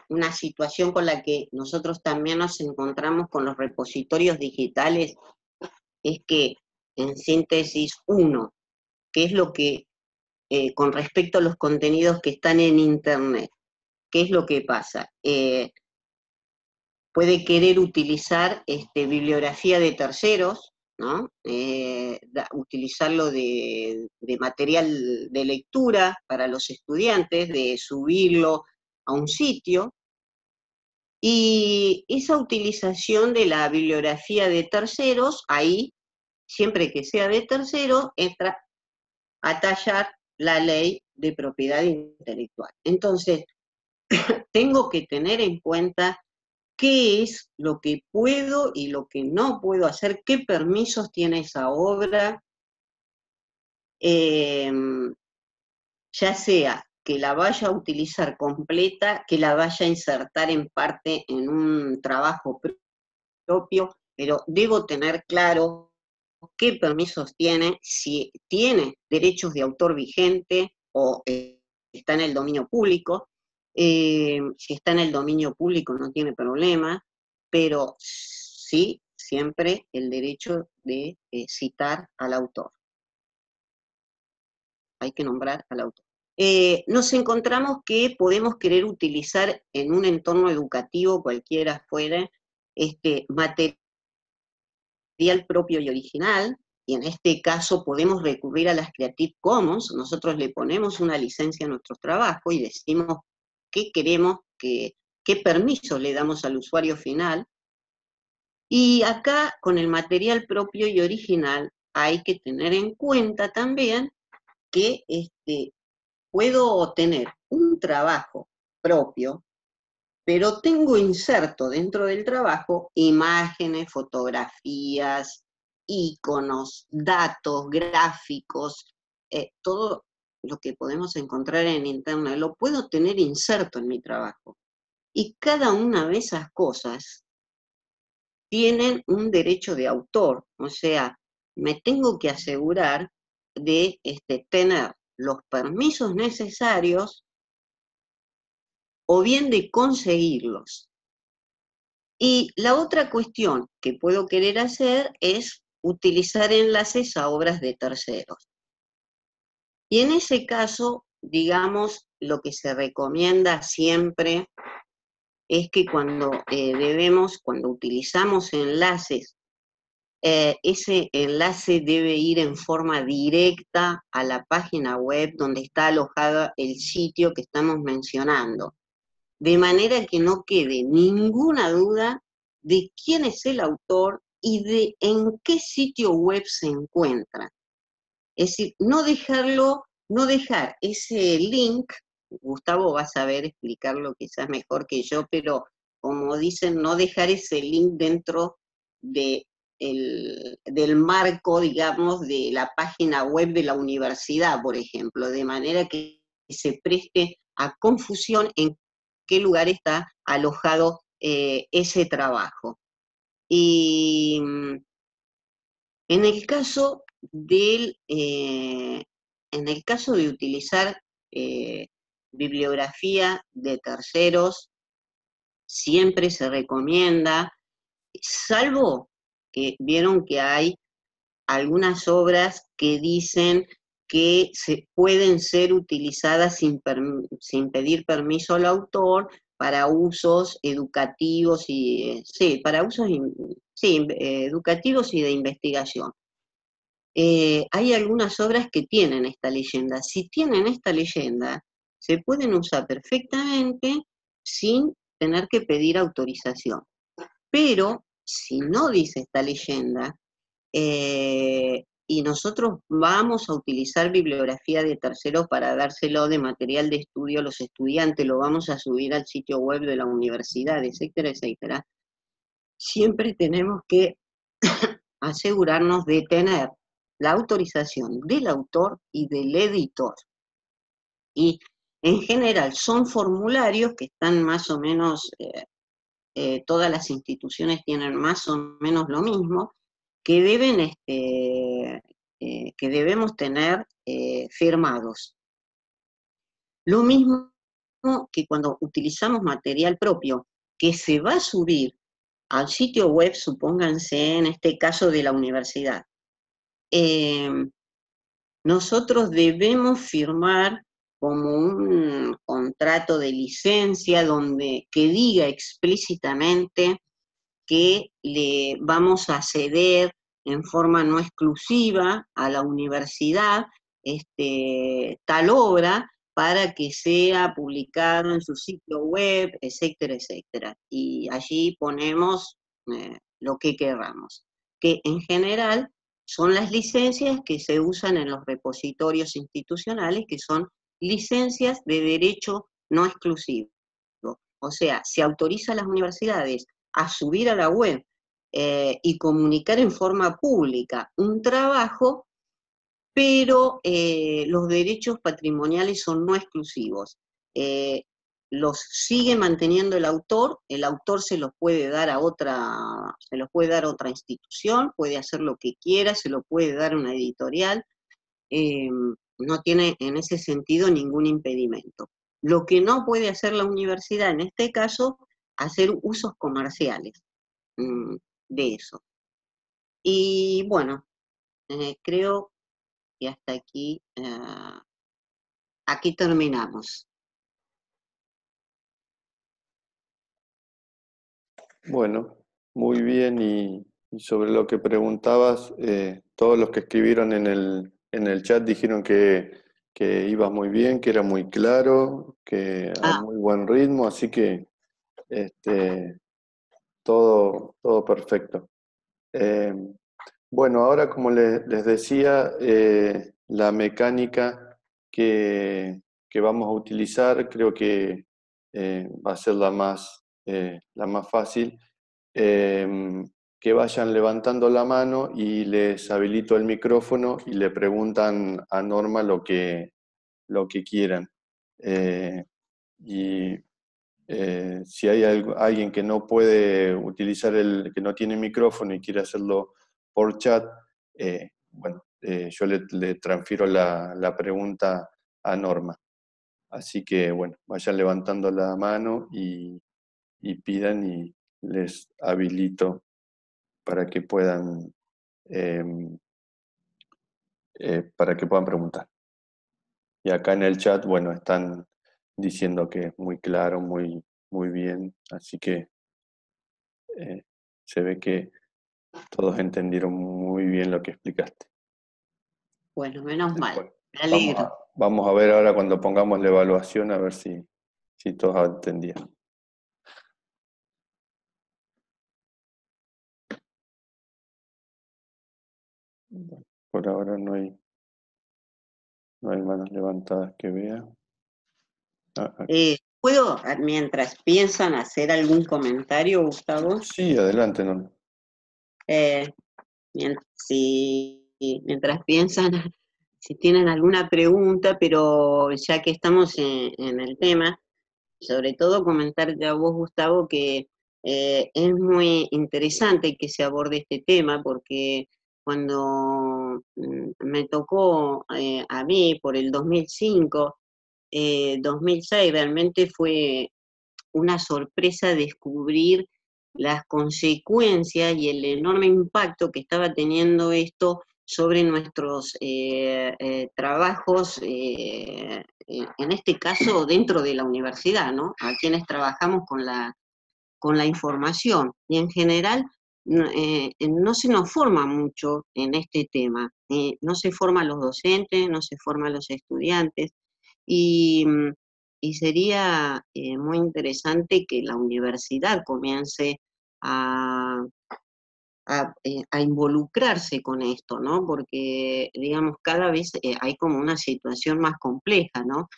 una situación con la que nosotros también nos encontramos con los repositorios digitales es que, en síntesis, uno, ¿qué es lo que, con respecto a los contenidos que están en Internet, qué es lo que pasa? Puede querer utilizar bibliografía de terceros, ¿no? Utilizarlo de material de lectura para los estudiantes, de subirlo a un sitio, y esa utilización de la bibliografía de terceros, ahí, siempre que sea de terceros, entra a tallar la ley de propiedad intelectual. Entonces, tengo que tener en cuenta qué es lo que puedo y lo que no puedo hacer, qué permisos tiene esa obra, ya sea que la vaya a utilizar completa, que la vaya a insertar en parte en un trabajo propio, pero debo tener claro qué permisos tiene, si tiene derechos de autor vigente o está en el dominio público. Si está en el dominio público no tiene problema, pero sí siempre el derecho de citar al autor. Hay que nombrar al autor. Nos encontramos que podemos querer utilizar en un entorno educativo, cualquiera fuera, material propio y original, y en este caso podemos recurrir a las Creative Commons. Nosotros le ponemos una licencia a nuestro trabajo y decimos qué queremos, qué permisos le damos al usuario final. Y acá, con el material propio y original, hay que tener en cuenta también que puedo tener un trabajo propio, pero tengo inserto dentro del trabajo imágenes, fotografías, iconos, datos, gráficos, todo lo que podemos encontrar en Internet, lo puedo tener inserto en mi trabajo. Y cada una de esas cosas tienen un derecho de autor, o sea, me tengo que asegurar de tener los permisos necesarios o bien de conseguirlos. Y la otra cuestión que puedo querer hacer es utilizar enlaces a obras de terceros. Y en ese caso, digamos, lo que se recomienda siempre es que cuando cuando utilizamos enlaces, ese enlace debe ir en forma directa a la página web donde está alojado el sitio que estamos mencionando, de manera que no quede ninguna duda de quién es el autor y de en qué sitio web se encuentra. Es decir, no dejar ese link. Gustavo va a saber explicarlo quizás mejor que yo, pero como dicen, no dejar ese link dentro del marco, digamos, de la página web de la universidad, por ejemplo, de manera que se preste a confusión en qué lugar está alojado ese trabajo. Y en el caso en el caso de utilizar bibliografía de terceros, siempre se recomienda, salvo que vieron que hay algunas obras que dicen que pueden ser utilizadas sin pedir permiso al autor para usos educativos y educativos y de investigación. Hay algunas obras que tienen esta leyenda. Si tienen esta leyenda, se pueden usar perfectamente sin tener que pedir autorización. Pero si no dice esta leyenda, y nosotros vamos a utilizar bibliografía de terceros para dárselo de material de estudio a los estudiantes, lo vamos a subir al sitio web de la universidad, etcétera, etcétera, siempre tenemos que asegurarnos de tener la autorización del autor y del editor. Y en general son formularios que están más o menos, todas las instituciones tienen más o menos lo mismo, que debemos tener firmados. Lo mismo que cuando utilizamos material propio, que se va a subir al sitio web, supónganse en este caso de la universidad. Nosotros debemos firmar como un contrato de licencia que diga explícitamente que le vamos a ceder en forma no exclusiva a la universidad tal obra para que sea publicado en su sitio web, etcétera, etcétera. Y allí ponemos lo que queramos, que en general son las licencias que se usan en los repositorios institucionales, que son licencias de derecho no exclusivo. O sea, se autoriza a las universidades a subir a la web y comunicar en forma pública un trabajo pero los derechos patrimoniales son no exclusivos. Los sigue manteniendo el autor se los puede dar a otra institución, puede hacer lo que quiera, se lo puede dar a una editorial, no tiene en ese sentido ningún impedimento. Lo que no puede hacer la universidad en este caso, hacer usos comerciales de eso. Y bueno, creo que hasta aquí terminamos. Bueno, muy bien. Y sobre lo que preguntabas, todos los que escribieron en el chat dijeron que ibas muy bien, que era muy claro, que a muy buen ritmo, así que todo perfecto. Bueno, ahora como les decía, la mecánica que vamos a utilizar creo que va a ser la más fácil. Que vayan levantando la mano y les habilito el micrófono y le preguntan a Norma lo que quieran. Y si hay alguien que no puede utilizar que no tiene micrófono y quiere hacerlo por chat, bueno, yo le transfiero la pregunta a Norma. Así que, bueno, vayan levantando la mano y pidan y les habilito para que puedan, para que puedan preguntar. Y acá en el chat, bueno, están diciendo que es muy claro, muy bien, así que se ve que todos entendieron muy bien lo que explicaste. Bueno, menos mal, Bueno, me alegro. vamos a ver ahora cuando pongamos la evaluación, a ver si todos entendieron. Bueno, por ahora no hay manos levantadas que vea. ¿Puedo, mientras piensan, hacer algún comentario, Gustavo? Sí, adelante, Norma. Mientras piensan, si tienen alguna pregunta, pero ya que estamos en el tema, sobre todo comentarte a vos, Gustavo, que es muy interesante que se aborde este tema, porque cuando me tocó a mí por el 2005, 2006, realmente fue una sorpresa descubrir las consecuencias y el enorme impacto que estaba teniendo sobre nuestros trabajos, en este caso dentro de la universidad, ¿no? A quienes trabajamos con la información. Y en general no se nos forma mucho en este tema. No se forman los docentes, no se forman los estudiantes. Y, y sería muy interesante que la universidad comience a, a involucrarse con esto, ¿no? Porque, digamos, cada vez hay como una situación más compleja, ¿no?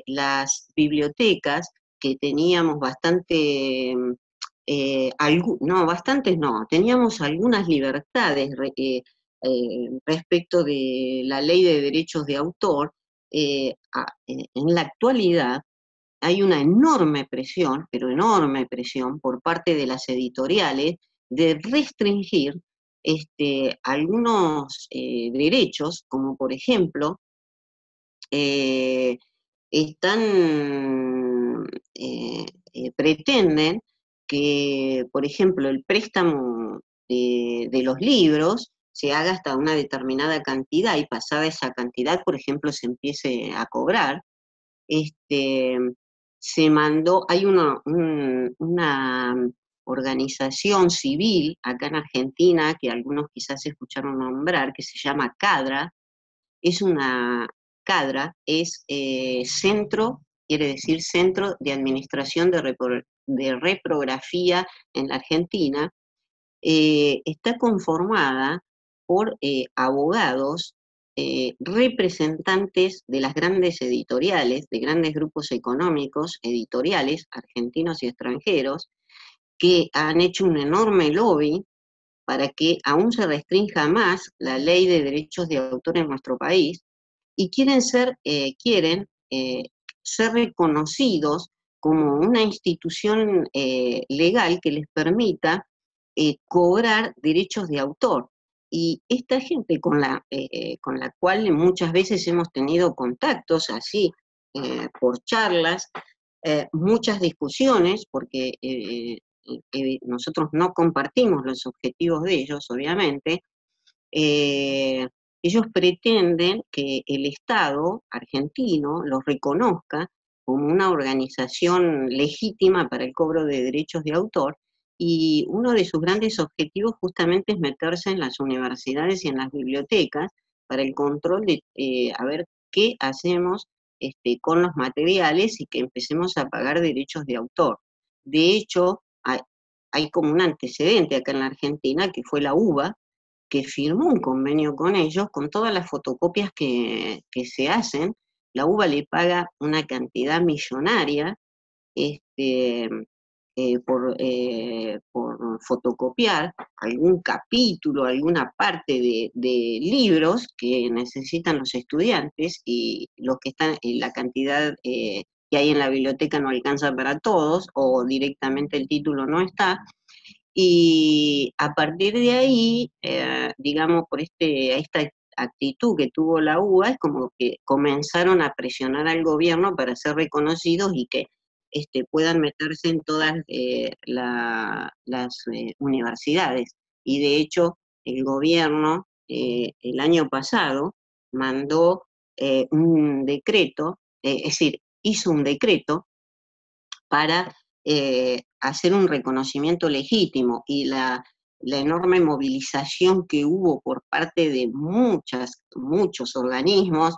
Las bibliotecas que teníamos no, bastantes no, teníamos algunas libertades respecto de la ley de derechos de autor. En la actualidad hay una enorme presión, pero enorme presión por parte de las editoriales de restringir algunos derechos, como por ejemplo, eh, pretenden que, por ejemplo, el préstamo de los libros se haga hasta una determinada cantidad y pasada esa cantidad, por ejemplo, se empiece a cobrar. Este, hay una organización civil acá en Argentina, que algunos quizás escucharon nombrar, que se llama CADRA. CADRA es quiere decir Centro de Administración de Reprografía en la Argentina. Está conformada por abogados, representantes de las grandes editoriales, de grandes grupos económicos, editoriales, argentinos y extranjeros, que han hecho un enorme lobby para que aún se restrinja más la ley de derechos de autor en nuestro país, y quieren ser reconocidos como una institución legal que les permita cobrar derechos de autor. Y esta gente con la cual muchas veces hemos tenido contactos así, por charlas, muchas discusiones, porque nosotros no compartimos los objetivos de ellos, obviamente. Ellos pretenden que el Estado argentino los reconozca como una organización legítima para el cobro de derechos de autor, y uno de sus grandes objetivos justamente es meterse en las universidades y en las bibliotecas para el control de a ver qué hacemos con los materiales y que empecemos a pagar derechos de autor. De hecho, hay como un antecedente acá en la Argentina, que fue la UBA, que firmó un convenio con ellos, con todas las fotocopias que se hacen. La UBA le paga una cantidad millonaria este, por fotocopiar algún capítulo, alguna parte de libros que necesitan los estudiantes, y los que están en la cantidad que hay en la biblioteca no alcanza para todos, o directamente el título no está. Y a partir de ahí, digamos, por esta actitud que tuvo la UBA, es como que comenzaron a presionar al gobierno para ser reconocidos y que puedan meterse en todas las universidades. Y de hecho, el gobierno el año pasado mandó un decreto, es decir, hizo un decreto para hacer un reconocimiento legítimo, y la enorme movilización que hubo por parte de muchos organismos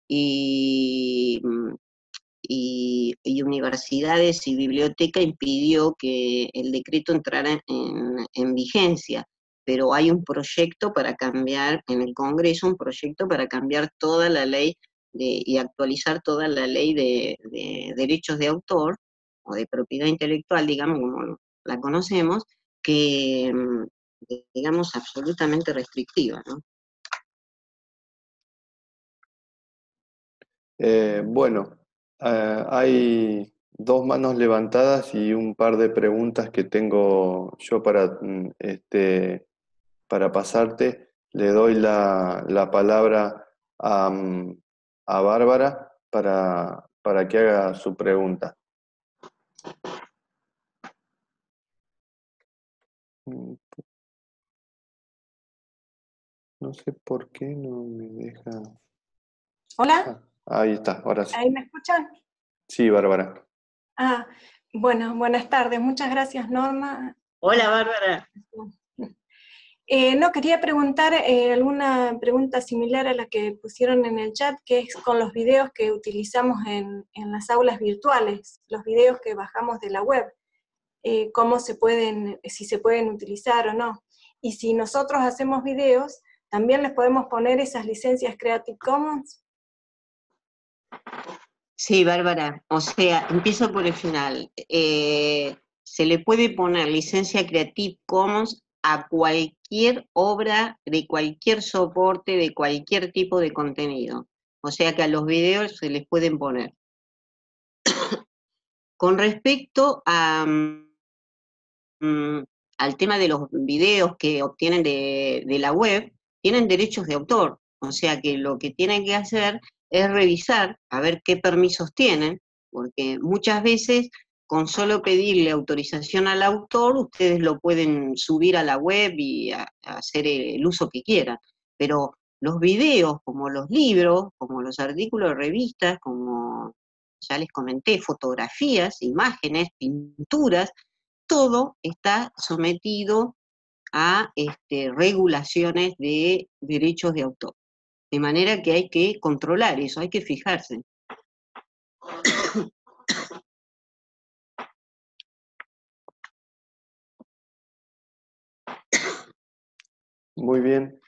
y, y universidades y bibliotecas impidió que el decreto entrara en vigencia. Pero hay un proyecto para cambiar en el Congreso, un proyecto para cambiar toda la ley y actualizar toda la ley de derechos de autor o de propiedad intelectual, digamos, como la conocemos, que digamos absolutamente restrictiva, ¿no? Bueno, hay dos manos levantadas y un par de preguntas que tengo yo para pasarte. Le doy la palabra a Bárbara para que haga su pregunta. No sé por qué no me deja. Hola, Ahí está, ahora sí. ¿ahí me escuchan? Sí, Bárbara. Bueno, buenas tardes. Muchas gracias, Norma. Hola, Bárbara. No, quería preguntar alguna pregunta similar a la que pusieron en el chat, que es con los videos que utilizamos en las aulas virtuales, los videos que bajamos de la web, cómo si se pueden utilizar o no. Y si nosotros hacemos videos, ¿también les podemos poner esas licencias Creative Commons? Sí, Bárbara, o sea, empiezo por el final. Se le puede poner licencia Creative Commons a cualquier obra, de cualquier soporte, de cualquier tipo de contenido. O sea que a los videos se les pueden poner. Con respecto al tema de los videos que obtienen de la web, tienen derechos de autor. O sea que lo que tienen que hacer es revisar a ver qué permisos tienen, porque muchas veces con solo pedirle autorización al autor, ustedes lo pueden subir a la web y a hacer el uso que quieran. Pero los videos, como los libros, como los artículos de revistas, como ya les comenté, fotografías, imágenes, pinturas, todo está sometido a regulaciones de derechos de autor. De manera que hay que controlar eso, hay que fijarse. Muy bien.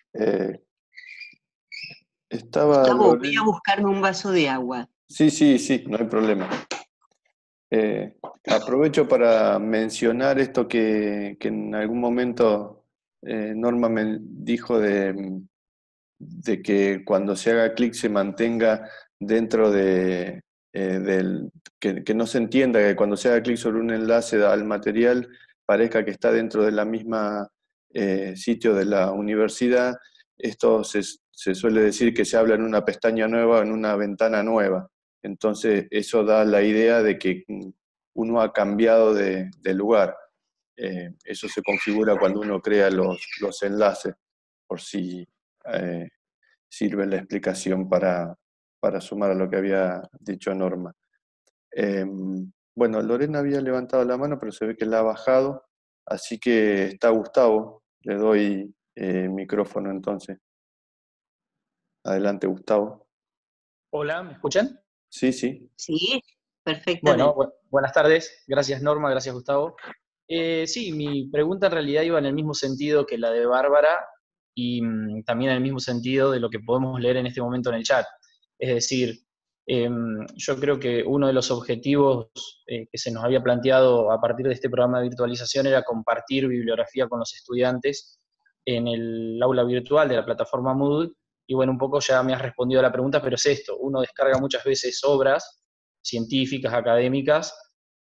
Gustavo, voy a buscarme un vaso de agua. Sí, no hay problema. Aprovecho para mencionar esto que en algún momento Norma me dijo de que cuando se haga clic se mantenga dentro que no se entienda que cuando se haga clic sobre un enlace al material parezca que está dentro de la misma sitio de la universidad. Esto se suele decir que se habla en una pestaña nueva, en una ventana nueva. Entonces eso da la idea de que uno ha cambiado de lugar. Eso se configura cuando uno crea los enlaces, por si sirve la explicación para sumar a lo que había dicho Norma. Bueno, Lorena había levantado la mano, pero se ve que la ha bajado, así que está Gustavo. Le doy micrófono entonces. Adelante, Gustavo. Hola, ¿me escuchan? Sí, sí. Sí, Bueno, perfectamente. buenas tardes. Gracias Norma, gracias Gustavo. Sí, mi pregunta en realidad iba en el mismo sentido que la de Bárbara y también en el mismo sentido de lo que podemos leer en este momento en el chat. Es decir, yo creo que uno de los objetivos que se nos había planteado a partir de este programa de virtualización era compartir bibliografía con los estudiantes en el aula virtual de la plataforma Moodle. Y bueno, un poco ya me has respondido a la pregunta, pero es esto, uno descarga muchas veces obras científicas, académicas,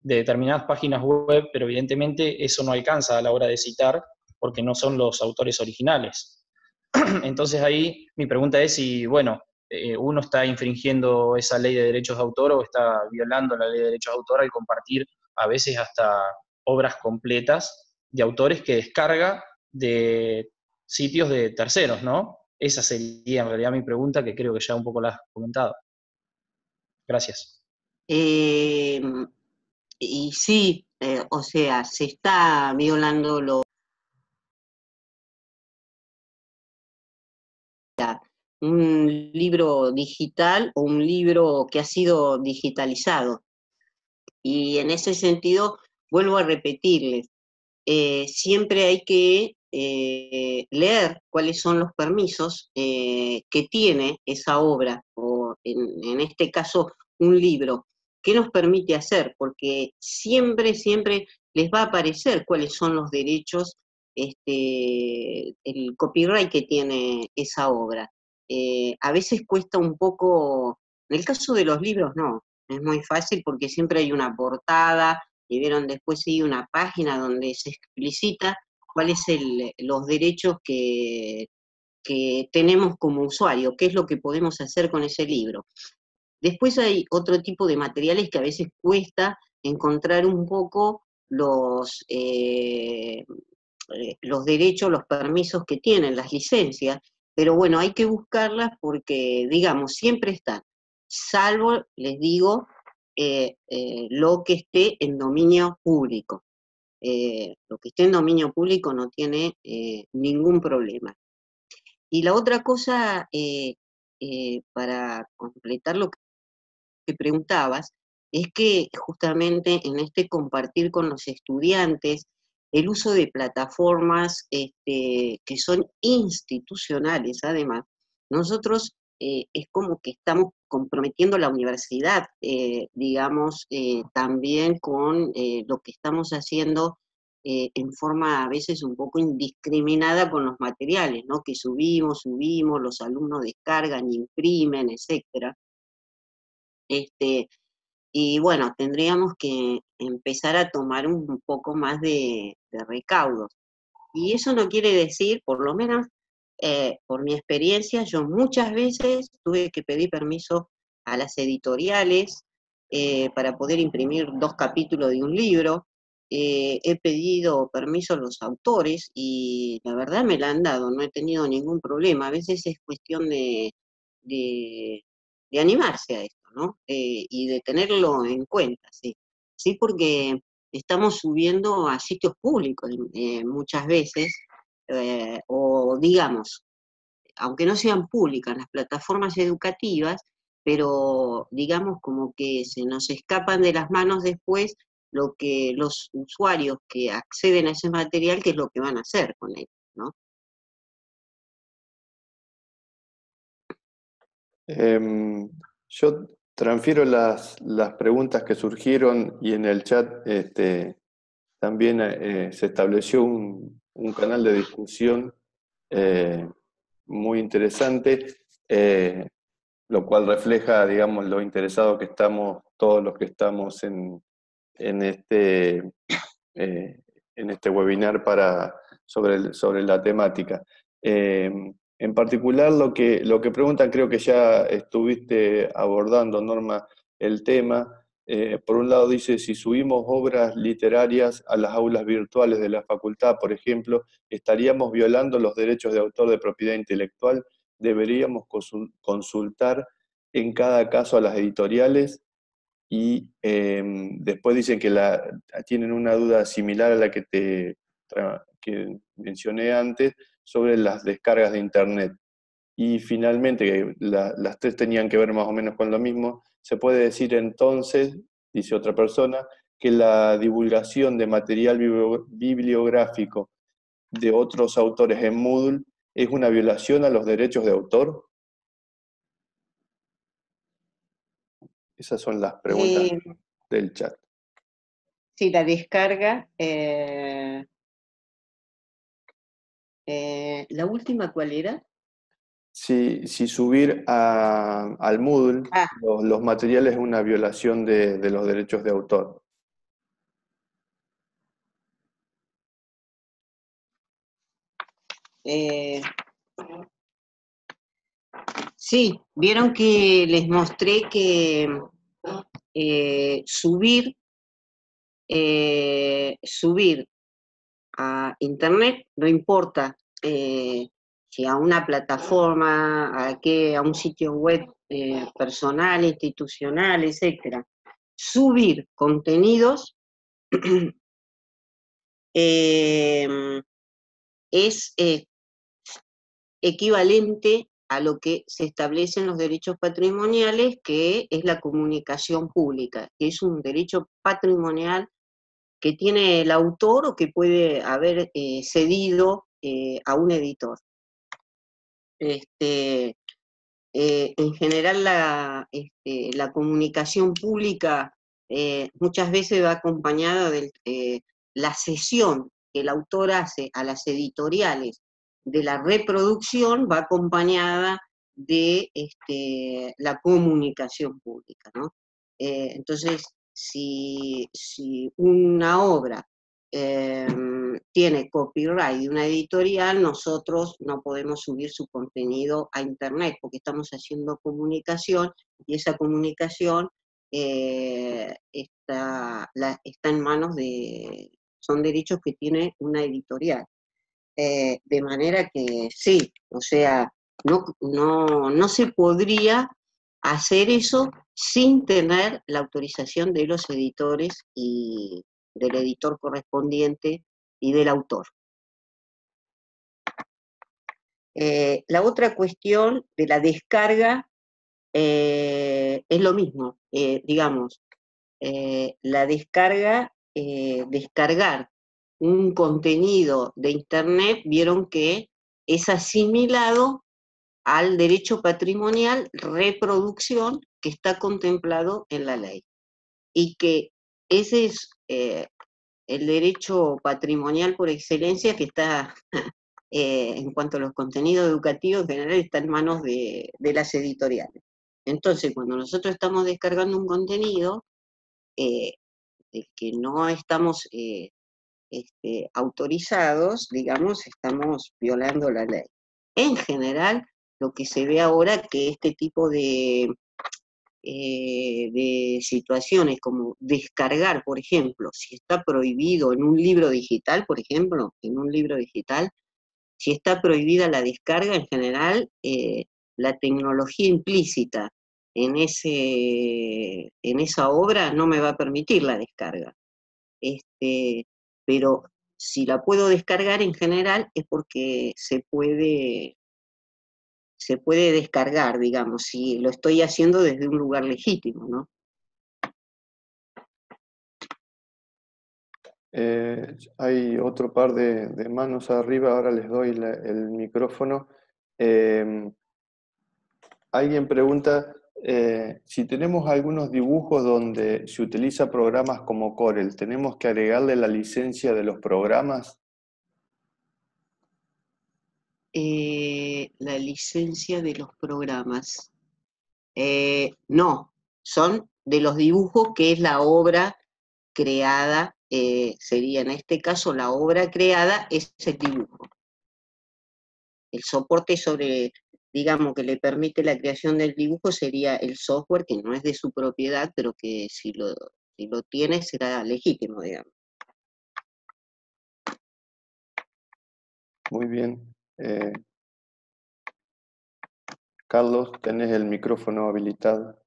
de determinadas páginas web, pero evidentemente eso no alcanza a la hora de citar porque no son los autores originales. Entonces ahí mi pregunta es si, bueno, uno está infringiendo esa ley de derechos de autor o está violando la ley de derechos de autor al compartir a veces hasta obras completas de autores que descarga de sitios de terceros, ¿no? Esa sería en realidad mi pregunta, que creo que ya un poco la has comentado. Gracias. Eh, y sí, o sea, se está violando un libro digital o un libro que ha sido digitalizado. Y en ese sentido, vuelvo a repetirles, siempre hay que leer cuáles son los permisos que tiene esa obra, o en este caso un libro. ¿Qué nos permite hacer? Porque siempre, siempre les va a aparecer cuáles son los derechos, el copyright que tiene esa obra. A veces cuesta un poco, en el caso de los libros no, es muy fácil porque siempre hay una portada, y vieron después sí una página donde se explicita cuáles son los derechos que tenemos como usuario, qué es lo que podemos hacer con ese libro. Después hay otro tipo de materiales que a veces cuesta encontrar un poco los derechos, los permisos que tienen, las licencias, pero bueno, hay que buscarlas porque, digamos, siempre están, salvo, les digo, lo que esté en dominio público. Lo que esté en dominio público no tiene ningún problema. Y la otra cosa, para completar lo que preguntabas, es que justamente en este compartir con los estudiantes, el uso de plataformas que son institucionales, además, nosotros es como que estamos comprometiendo la universidad, digamos, también con lo que estamos haciendo en forma a veces un poco indiscriminada con los materiales, ¿no? Que subimos, los alumnos descargan, imprimen, etcétera. Y bueno, tendríamos que empezar a tomar un poco más de recaudos. Y eso no quiere decir, por lo menos por mi experiencia, yo muchas veces tuve que pedir permiso a las editoriales para poder imprimir 2 capítulos de un libro. He pedido permiso a los autores y la verdad me la han dado, no he tenido ningún problema. A veces es cuestión de, de animarse a esto, ¿no? Y de tenerlo en cuenta, sí. Sí, porque estamos subiendo a sitios públicos muchas veces, o digamos, aunque no sean públicas, las plataformas educativas, pero digamos como que se nos escapan de las manos después lo que los usuarios que acceden a ese material, qué es lo que van a hacer con él, ¿no? Yo transfiero las preguntas que surgieron y en el chat también se estableció un un canal de discusión muy interesante, lo cual refleja, digamos, lo interesados que estamos, todos los que estamos en este webinar sobre la temática. En particular, lo que preguntan, creo que ya estuviste abordando, Norma, el tema. Por un lado dice, si subimos obras literarias a las aulas virtuales de la facultad, por ejemplo, ¿estaríamos violando los derechos de autor de propiedad intelectual? ¿Deberíamos consultar en cada caso a las editoriales? Y después dicen que tienen una duda similar a la que mencioné antes sobre las descargas de Internet. Y finalmente, que las tres tenían que ver más o menos con lo mismo, se puede decir entonces, dice otra persona, que la divulgación de material bibliográfico de otros autores en Moodle es una violación a los derechos de autor. Esas son las preguntas del chat. Sí, la descarga. ¿La última cuál era? Si subir al Moodle los materiales es una violación de los derechos de autor. Sí, vieron que les mostré que subir a Internet, no importa si a una plataforma, a un sitio web personal, institucional, etcétera, subir contenidos es equivalente a lo que se establece en los derechos patrimoniales, que es la comunicación pública, que es un derecho patrimonial que tiene el autor o que puede haber cedido a un editor. En general la comunicación pública muchas veces va acompañada de la cesión que el autor hace a las editoriales de la reproducción, va acompañada de la comunicación pública, ¿no? Entonces, si una obra tiene copyright de una editorial, nosotros no podemos subir su contenido a Internet porque estamos haciendo comunicación y esa comunicación está en manos son derechos que tiene una editorial. De manera que sí, o sea, no se podría hacer eso sin tener la autorización de los editores y del editor correspondiente y del autor. La otra cuestión de la descarga es lo mismo, digamos, la descarga, descargar un contenido de Internet, vieron que es asimilado al derecho patrimonial reproducción que está contemplado en la ley. Y que ese es el derecho patrimonial por excelencia que está, en cuanto a los contenidos educativos en general, está en manos de las editoriales. Entonces, cuando nosotros estamos descargando un contenido del que no estamos autorizados, digamos, estamos violando la ley. En general, lo que se ve ahora que este tipo de situaciones como descargar, por ejemplo, si está prohibido en un libro digital, por ejemplo, si está prohibida la descarga, en general, la tecnología implícita en esa obra no me va a permitir la descarga. Pero si la puedo descargar en general es porque se puede descargar, digamos, si lo estoy haciendo desde un lugar legítimo, ¿no? Hay otro par de manos arriba, ahora les doy el micrófono. Alguien pregunta si tenemos algunos dibujos donde se utiliza programas como Corel, ¿tenemos que agregarle la licencia de los programas? La licencia de los programas. No, son de los dibujos, que es la obra creada, sería en este caso la obra creada es el dibujo. El soporte sobre, digamos, que le permite la creación del dibujo sería el software, que no es de su propiedad, pero que si lo tiene será legítimo, digamos. Muy bien. Carlos, tenés el micrófono habilitado.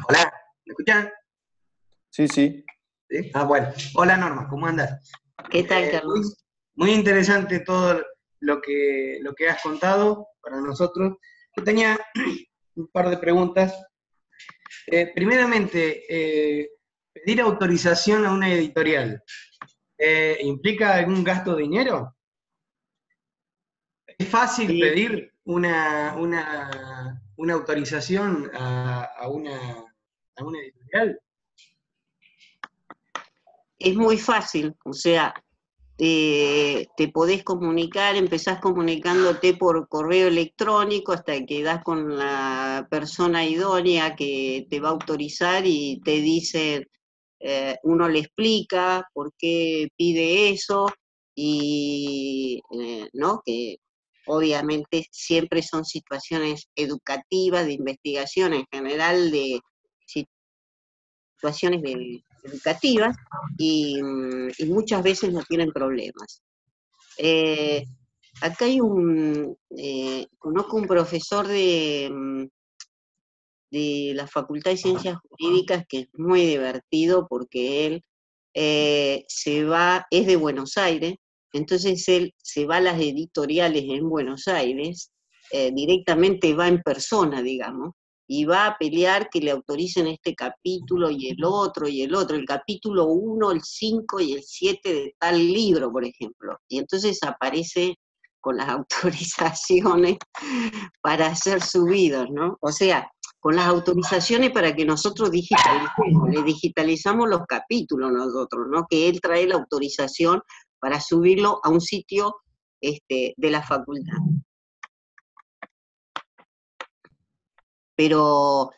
Hola, ¿me escuchan? Sí, sí. ¿Sí? Bueno. Hola Norma, ¿cómo andas? ¿Qué tal, Carlos? Muy interesante todo lo que has contado para nosotros. Yo tenía un par de preguntas. Primeramente, pedir autorización a una editorial, ¿implica algún gasto de dinero? ¿Es fácil pedir una autorización a una editorial? Es muy fácil, o sea, te podés comunicar, empezás comunicándote por correo electrónico hasta que das con la persona idónea que te va a autorizar y te dice, uno le explica por qué pide eso y, ¿no? Que obviamente siempre son situaciones educativas, de investigación en general, de situaciones educativas y muchas veces no tienen problemas. Acá hay conozco un profesor de la Facultad de Ciencias Jurídicas que es muy divertido porque él es de Buenos Aires, entonces él se va a las editoriales en Buenos Aires, directamente va en persona, digamos, y va a pelear que le autoricen este capítulo y el otro, el capítulo 1, el 5 y el 7 de tal libro, por ejemplo. Y entonces aparece con las autorizaciones para ser subidos, ¿no? O sea, con las autorizaciones para que nosotros digitalicemos, le digitalizamos los capítulos nosotros, ¿no? Que él trae la autorización para subirlo a un sitio de la facultad. Pero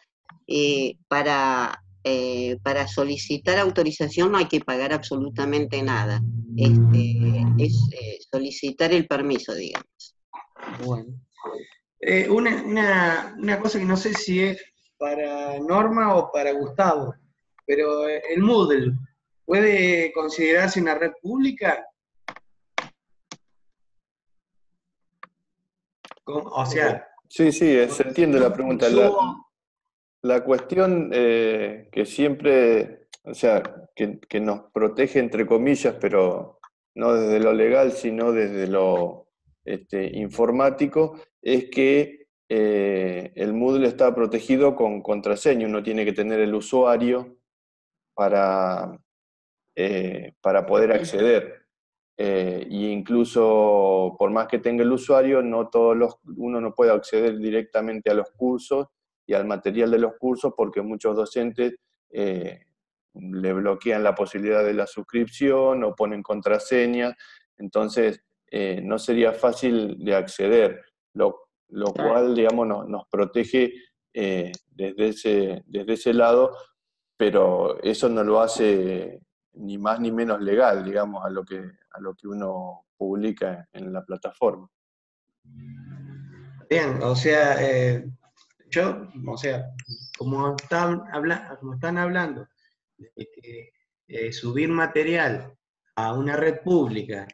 para solicitar autorización no hay que pagar absolutamente nada. Es solicitar el permiso, digamos. Bueno. Una cosa que no sé si es para Norma o para Gustavo, pero el Moodle, ¿puede considerarse una red pública? O sea... Sí, se entiende la pregunta. La cuestión que siempre, o sea, que nos protege entre comillas, pero no desde lo legal, sino desde lo informático, es que el Moodle está protegido con contraseña. Uno tiene que tener el usuario para poder acceder. Y incluso por más que tenga el usuario, uno no puede acceder directamente a los cursos y al material de los cursos porque muchos docentes le bloquean la posibilidad de la suscripción o ponen contraseñas, entonces no sería fácil de acceder, lo cual, digamos, nos protege desde ese lado, pero eso no lo hace ni más ni menos legal, digamos, a lo que uno publica en la plataforma. Bien, o sea, como están hablando de que subir material a una red pública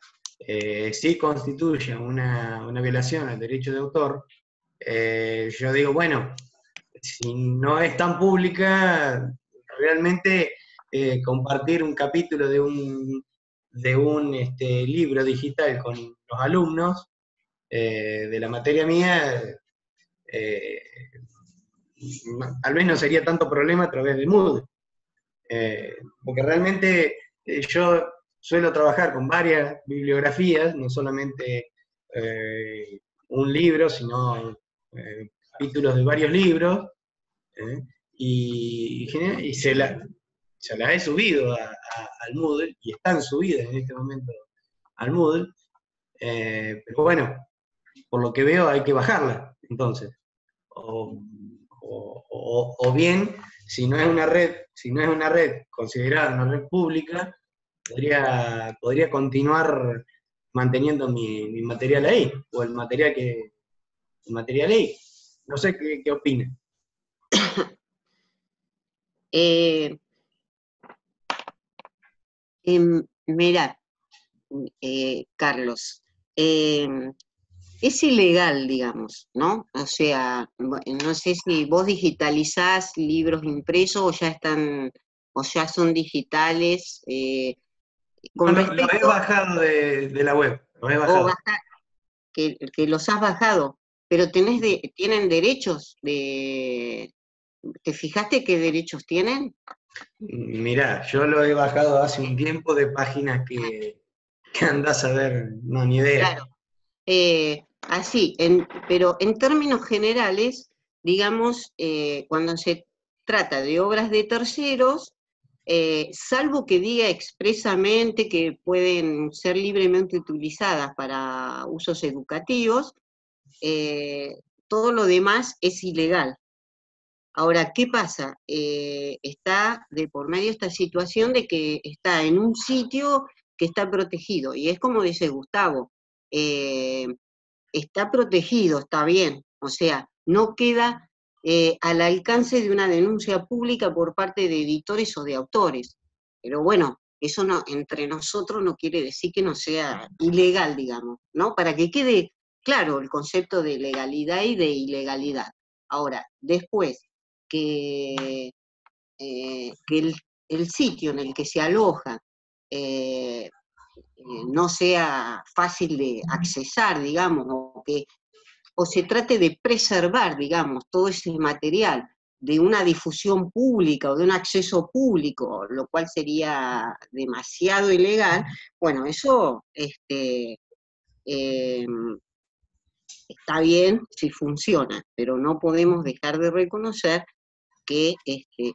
sí constituye una violación al derecho de autor, yo digo, bueno, si no es tan pública, realmente compartir un capítulo de un libro digital con los alumnos de la materia mía, tal vez no sería tanto problema a través de Moodle. Porque realmente yo suelo trabajar con varias bibliografías, no solamente un libro, sino capítulos de varios libros, y se las he subido al Moodle, y están subidas en este momento al Moodle, pero bueno, por lo que veo hay que bajarla, entonces. O bien, si no es una red considerada una red pública, podría continuar manteniendo mi material ahí, o el material ahí. No sé qué opina. Mirá, Carlos, es ilegal, digamos, ¿no? O sea, no sé si vos digitalizás libros impresos o ya son digitales. Con Lo he respecto bajado de la web, lo he o bajado. que los has bajado, pero tienen derechos de. ¿Te fijaste qué derechos tienen? Mirá, yo lo he bajado hace un tiempo de páginas que andás a ver, no, ni idea. Claro. Así, pero en términos generales, digamos, cuando se trata de obras de terceros, salvo que diga expresamente que pueden ser libremente utilizadas para usos educativos, todo lo demás es ilegal. Ahora, ¿qué pasa? Está de por medio esta situación de que está en un sitio que está protegido, y es como dice Gustavo, eh, está protegido, está bien, o sea, no queda al alcance de una denuncia pública por parte de editores o de autores. Pero bueno, eso no, entre nosotros no quiere decir que no sea ilegal, digamos, ¿no? Para que quede claro el concepto de legalidad y de ilegalidad. Ahora, después, que, el sitio en el que se aloja eh, no sea fácil de accesar, digamos, o se trate de preservar, digamos, todo ese material de una difusión pública o de un acceso público, lo cual sería demasiado ilegal, bueno, eso está bien si funciona, pero no podemos dejar de reconocer que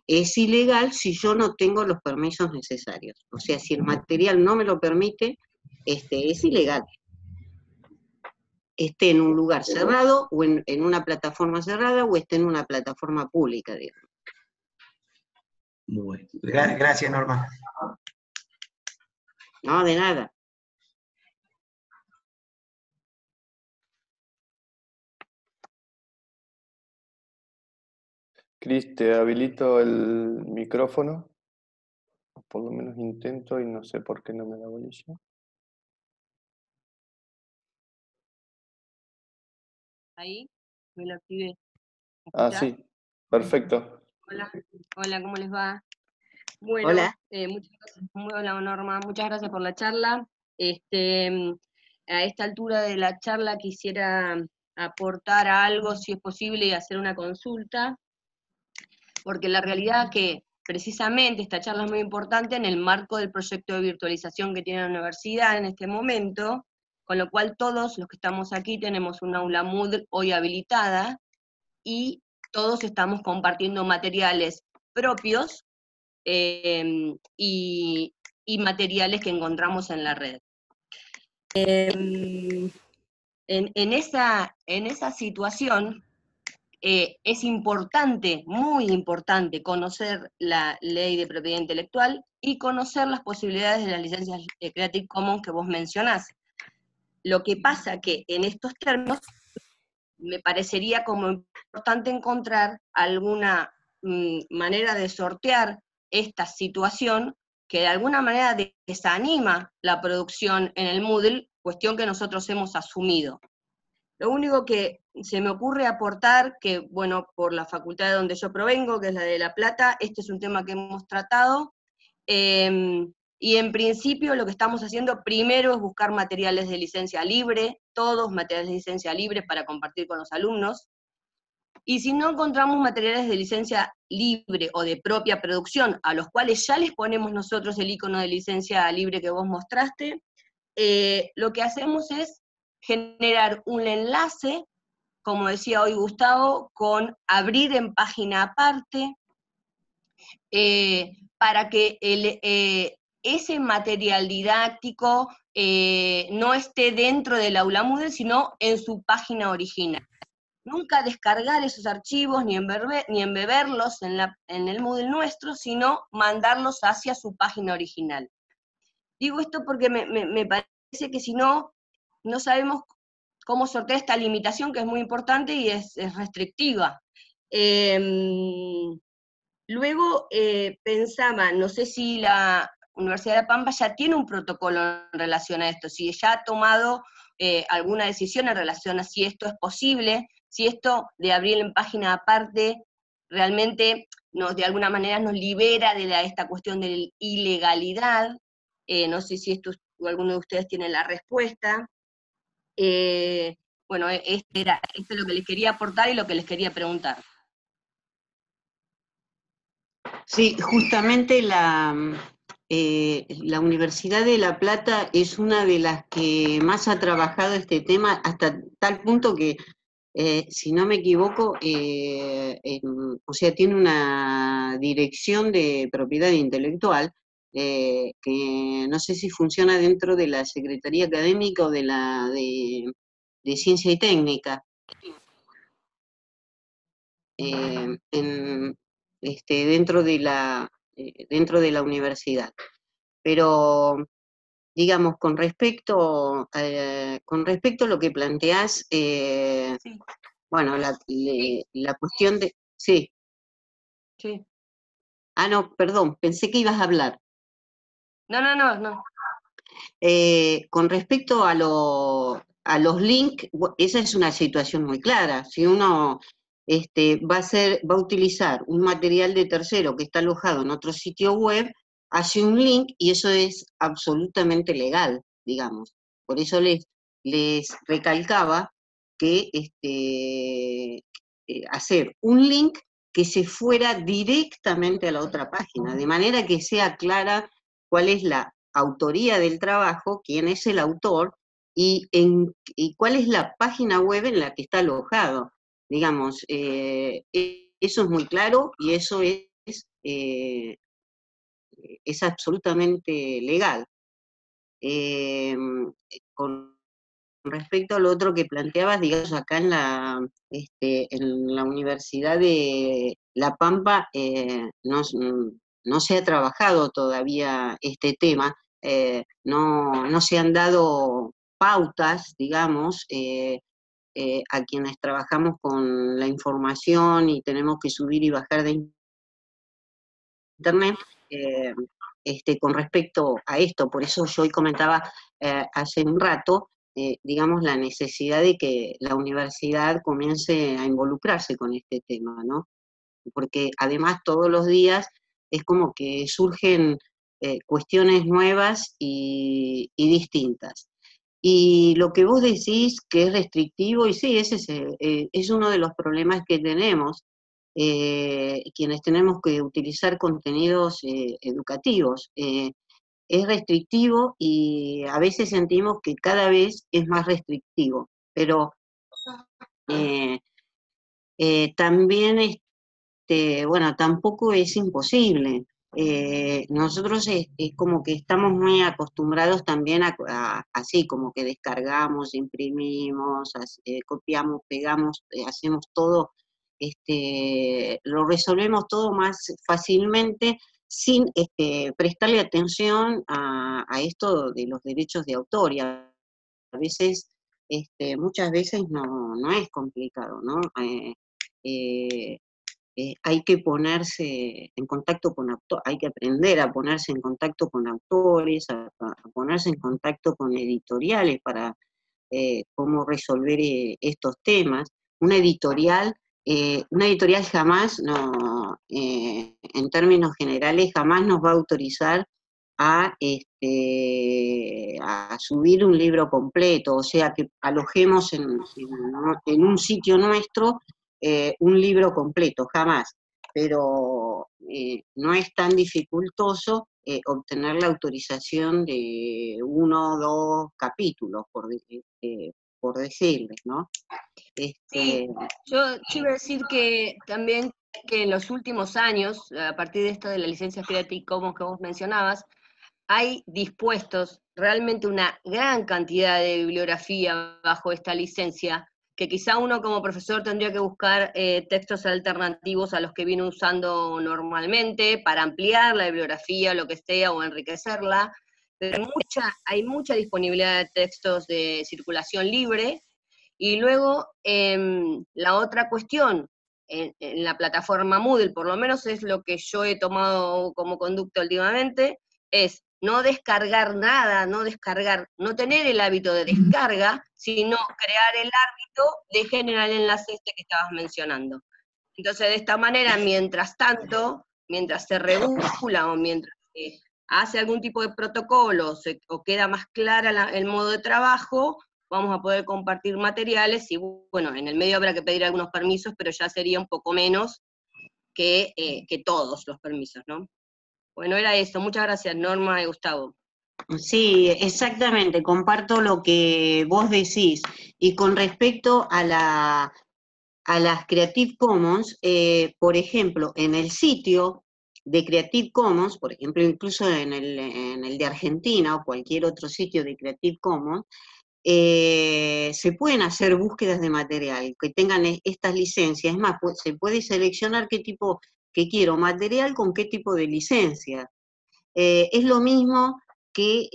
es ilegal si yo no tengo los permisos necesarios. O sea, si el material no me lo permite, es ilegal. Esté en un lugar cerrado o en una plataforma cerrada o esté en una plataforma pública, digamos. Muy bueno. Gracias, Norma. No, de nada. Cris, te habilito el micrófono. Por lo menos intento y no sé por qué no me da bolilla. Ahí, me lo activé. Ah, sí, perfecto. Hola, ¿cómo les va? Bueno, Hola. muchas gracias, hola Norma, muchas gracias por la charla. A esta altura de la charla quisiera aportar algo, si es posible, y hacer una consulta, porque la realidad que precisamente esta charla es muy importante en el marco del proyecto de virtualización que tiene la universidad en este momento, con lo cual todos los que estamos aquí tenemos una aula Moodle hoy habilitada, y todos estamos compartiendo materiales propios y materiales que encontramos en la red. En esa situación es importante, muy importante, conocer la ley de propiedad intelectual y conocer las posibilidades de las licencias Creative Commons que vos mencionás. Lo que pasa que en estos términos me parecería como importante encontrar alguna manera de sortear esta situación que de alguna manera desanima la producción en el Moodle, cuestión que nosotros hemos asumido. Lo único que se me ocurre aportar, que bueno, por la facultad de donde yo provengo, que es la de La Plata, este es un tema que hemos tratado, y en principio lo que estamos haciendo primero es buscar materiales de licencia libre, todos materiales de licencia libre para compartir con los alumnos, y si no encontramos materiales de licencia libre o de propia producción, a los cuales ya les ponemos nosotros el icono de licencia libre que vos mostraste, lo que hacemos es generar un enlace, como decía hoy Gustavo, con abrir en página aparte, para que ese material didáctico no esté dentro del aula Moodle, sino en su página original. Nunca descargar esos archivos ni embeberlos en el Moodle nuestro, sino mandarlos hacia su página original. Digo esto porque me parece que si no, no sabemos cómo sortear esta limitación que es muy importante y es restrictiva. Luego pensaba, no sé si la Universidad de La Pampa ya tiene un protocolo en relación a esto, si ya ha tomado alguna decisión en relación a si esto es posible, si esto de abrir en página aparte realmente de alguna manera nos libera de esta cuestión de la ilegalidad. No sé si alguno de ustedes tiene la respuesta. Bueno, esto es lo que les quería aportar y lo que les quería preguntar. Sí, justamente la Universidad de La Plata es una de las que más ha trabajado este tema, hasta tal punto que, si no me equivoco, o sea, tiene una dirección de propiedad intelectual, que no sé si funciona dentro de la Secretaría Académica o de Ciencia y Técnica. Dentro de la universidad. Pero, digamos, con respecto a lo que planteás, Sí. bueno, la cuestión de... Sí. Sí. Ah, no, perdón, pensé que ibas a hablar. No. Con respecto a los links, esa es una situación muy clara. Si uno va a utilizar un material de tercero que está alojado en otro sitio web, hace un link y eso es absolutamente legal, digamos. Por eso les recalcaba que hacer un link que se fuera directamente a la otra página, de manera que sea clara cuál es la autoría del trabajo, quién es el autor y cuál es la página web en la que está alojado. Digamos, eso es muy claro y eso es absolutamente legal. Con respecto a lo otro que planteabas, digamos, acá en la Universidad de La Pampa no se ha trabajado todavía este tema, no se han dado pautas, digamos, a quienes trabajamos con la información y tenemos que subir y bajar de Internet, con respecto a esto. Por eso yo hoy comentaba hace un rato, digamos, la necesidad de que la universidad comience a involucrarse con este tema, ¿no? Porque además todos los días es como que surgen cuestiones nuevas y distintas. Y lo que vos decís que es restrictivo, y sí, ese es uno de los problemas que tenemos, quienes tenemos que utilizar contenidos educativos. Es restrictivo y a veces sentimos que cada vez es más restrictivo, pero también, bueno, tampoco es imposible. Nosotros es como que estamos muy acostumbrados también así, como que descargamos, imprimimos, copiamos, pegamos, hacemos todo, lo resolvemos todo más fácilmente sin prestarle atención a esto de los derechos de autor. Y a veces, muchas veces no es complicado, ¿no? Hay que ponerse en contacto con autores, hay que aprender a ponerse en contacto con autores, a ponerse en contacto con editoriales para cómo resolver estos temas. Una editorial jamás, en términos generales, jamás nos va a autorizar a subir un libro completo, o sea, que alojemos en un sitio nuestro un libro completo, jamás. Pero no es tan dificultoso obtener la autorización de 1 o 2 capítulos, por decirles, ¿no? Sí, yo iba a decir que también que en los últimos años, a partir de esto de la licencia Creative Commons que vos mencionabas, hay dispuestos realmente una gran cantidad de bibliografía bajo esta licencia, que quizá uno como profesor tendría que buscar textos alternativos a los que viene usando normalmente para ampliar la bibliografía, lo que sea, o enriquecerla, pero hay mucha disponibilidad de textos de circulación libre. Y luego, la otra cuestión, en la plataforma Moodle, por lo menos es lo que yo he tomado como conducta últimamente, es no descargar nada, no tener el hábito de descarga, sino crear el hábito de generar el enlace este que estabas mencionando. Entonces, de esta manera, mientras tanto, mientras se regula o mientras se hace algún tipo de protocolo o queda más clara el modo de trabajo, vamos a poder compartir materiales y, bueno, en el medio habrá que pedir algunos permisos, pero ya sería un poco menos que todos los permisos, ¿no? Bueno, era eso. Muchas gracias, Norma y Gustavo. Sí, exactamente, comparto lo que vos decís. Y con respecto a las Creative Commons, por ejemplo, en el sitio de Creative Commons, por ejemplo, incluso en el de Argentina o cualquier otro sitio de Creative Commons, se pueden hacer búsquedas de material que tengan estas licencias. Es más, se puede seleccionar qué tipo que quiero, material con qué tipo de licencia. Es lo mismo que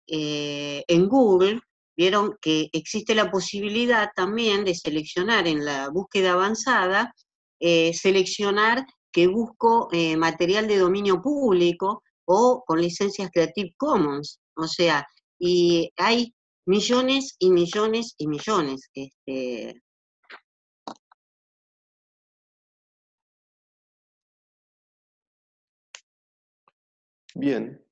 en Google, vieron que existe la posibilidad también de seleccionar en la búsqueda avanzada, seleccionar que busco material de dominio público o con licencias Creative Commons. O sea, y hay millones y millones y millones. Bien,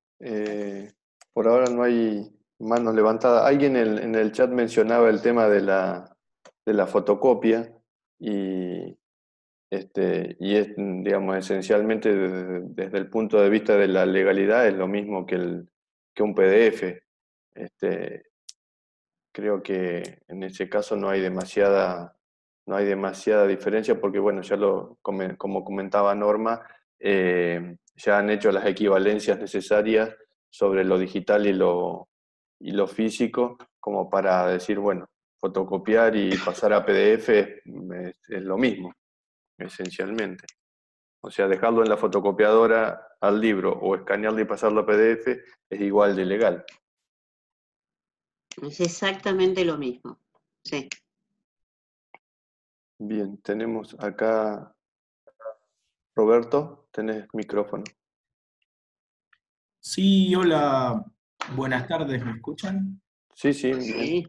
por ahora no hay manos levantadas. Alguien en el chat mencionaba el tema de la fotocopia y es, digamos, esencialmente desde el punto de vista de la legalidad es lo mismo que un PDF. Creo que en ese caso no hay demasiada diferencia porque, bueno, como comentaba Norma, ya han hecho las equivalencias necesarias sobre lo digital y lo físico, como para decir, bueno, fotocopiar y pasar a PDF es lo mismo, esencialmente. O sea, dejarlo en la fotocopiadora al libro o escanearlo y pasarlo a PDF es igual de legal. Es exactamente lo mismo, sí. Bien, tenemos acá, Roberto, tenés micrófono. Sí, hola, buenas tardes, ¿me escuchan? Sí, sí, bien. Sí.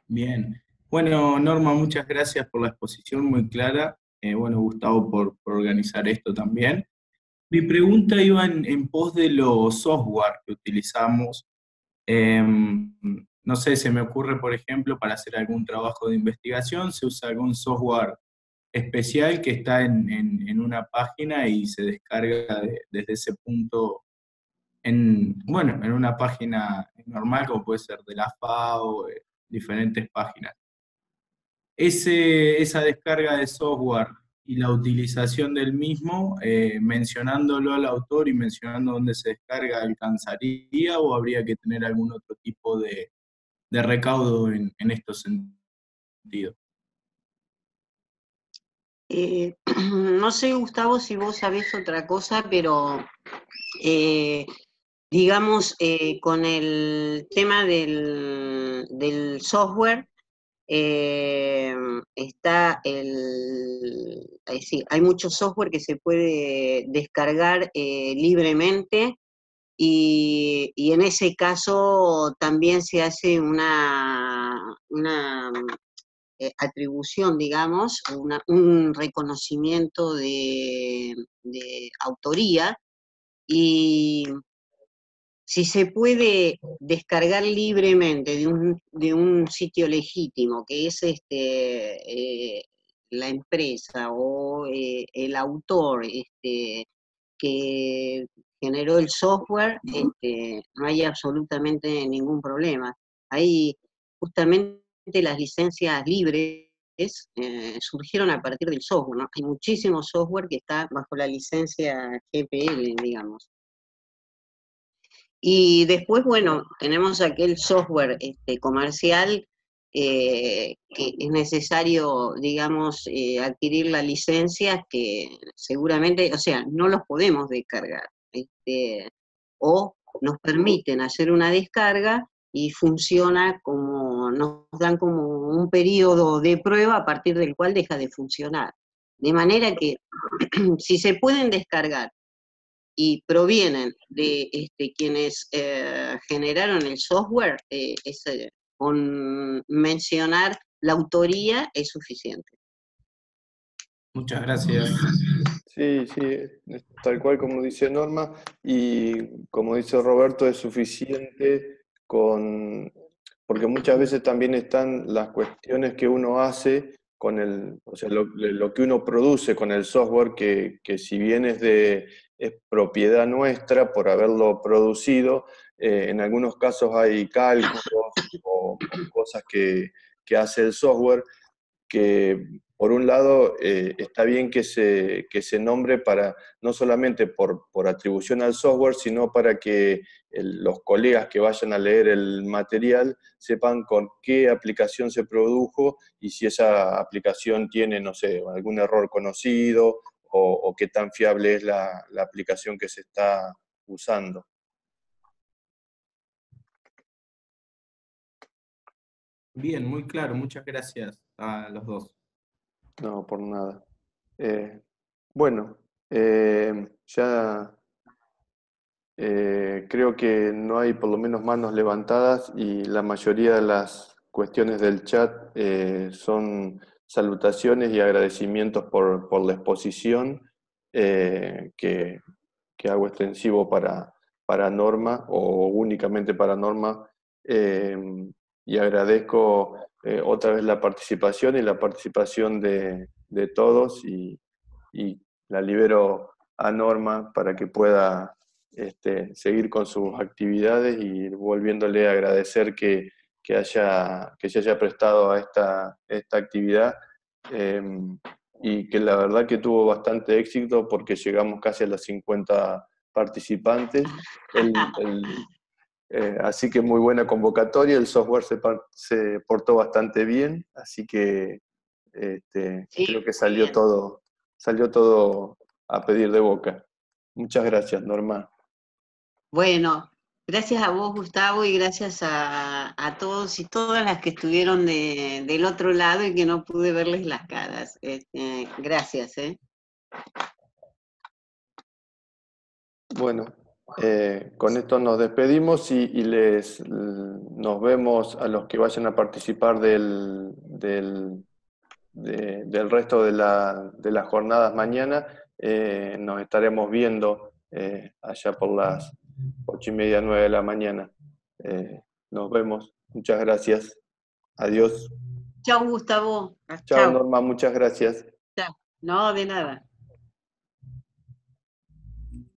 Bien. Bueno, Norma, muchas gracias por la exposición muy clara. Bueno, Gustavo, por organizar esto también. Mi pregunta iba en pos de los software que utilizamos. No sé, se me ocurre, por ejemplo, para hacer algún trabajo de investigación, se usa algún software especial que está en una página y se descarga desde ese punto bueno, en una página normal, como puede ser de la FAO, diferentes páginas. Esa descarga de software y la utilización del mismo, mencionándolo al autor y mencionando dónde se descarga, ¿alcanzaría o habría que tener algún otro tipo de recaudo en estos sentidos? No sé, Gustavo, si vos sabés otra cosa, pero digamos, con el tema del software, está es decir, hay mucho software que se puede descargar libremente y en ese caso también se hace una atribución, digamos, un reconocimiento de autoría, y si se puede descargar libremente de un sitio legítimo, que es la empresa o el autor que generó el software, no hay absolutamente ningún problema. Hay justamente las licencias libres surgieron a partir del software, ¿no? Hay muchísimo software que está bajo la licencia GPL, digamos. Y después, bueno, tenemos aquel software comercial que es necesario, digamos, adquirir la licencia, que seguramente, o sea, no los podemos descargar, o nos permiten hacer una descarga y funciona como, nos dan como un periodo de prueba a partir del cual deja de funcionar. De manera que si se pueden descargar y provienen de quienes generaron el software, con mencionar la autoría es suficiente. Muchas gracias. Sí, sí, es tal cual como dice Norma, y como dice Roberto, es suficiente porque muchas veces también están las cuestiones que uno hace con o sea, lo que uno produce con el software, que si bien es propiedad nuestra por haberlo producido, en algunos casos hay cálculos o cosas que hace el software que por un lado está bien que se nombre para, no solamente por atribución al software, sino para que los colegas que vayan a leer el material sepan con qué aplicación se produjo y si esa aplicación tiene, no sé, algún error conocido o qué tan fiable es la aplicación que se está usando. Bien, muy claro. Muchas gracias a los dos. No, por nada. Bueno, ya creo que no hay por lo menos manos levantadas y la mayoría de las cuestiones del chat son salutaciones y agradecimientos por la exposición que hago extensivo para Norma o únicamente para Norma. Y agradezco otra vez la participación y la participación de todos y la libero a Norma para que pueda seguir con sus actividades y volviéndole a agradecer que se haya prestado a esta actividad y que la verdad que tuvo bastante éxito porque llegamos casi a las 50 participantes. Así que muy buena convocatoria, el software se portó bastante bien, así que Sí, creo que muy bien. salió todo a pedir de boca. Muchas gracias, Norma. Bueno, gracias a vos, Gustavo, y gracias a todos y todas las que estuvieron del otro lado y que no pude verles las caras. Gracias, Bueno, con esto nos despedimos y nos vemos a los que vayan a participar del resto de las jornadas mañana. Nos estaremos viendo allá por las 8:30, 9 de la mañana. Nos vemos. Muchas gracias. Adiós. Chau, Gustavo. Chao, Chau. Norma. Muchas gracias. Chau. No, de nada.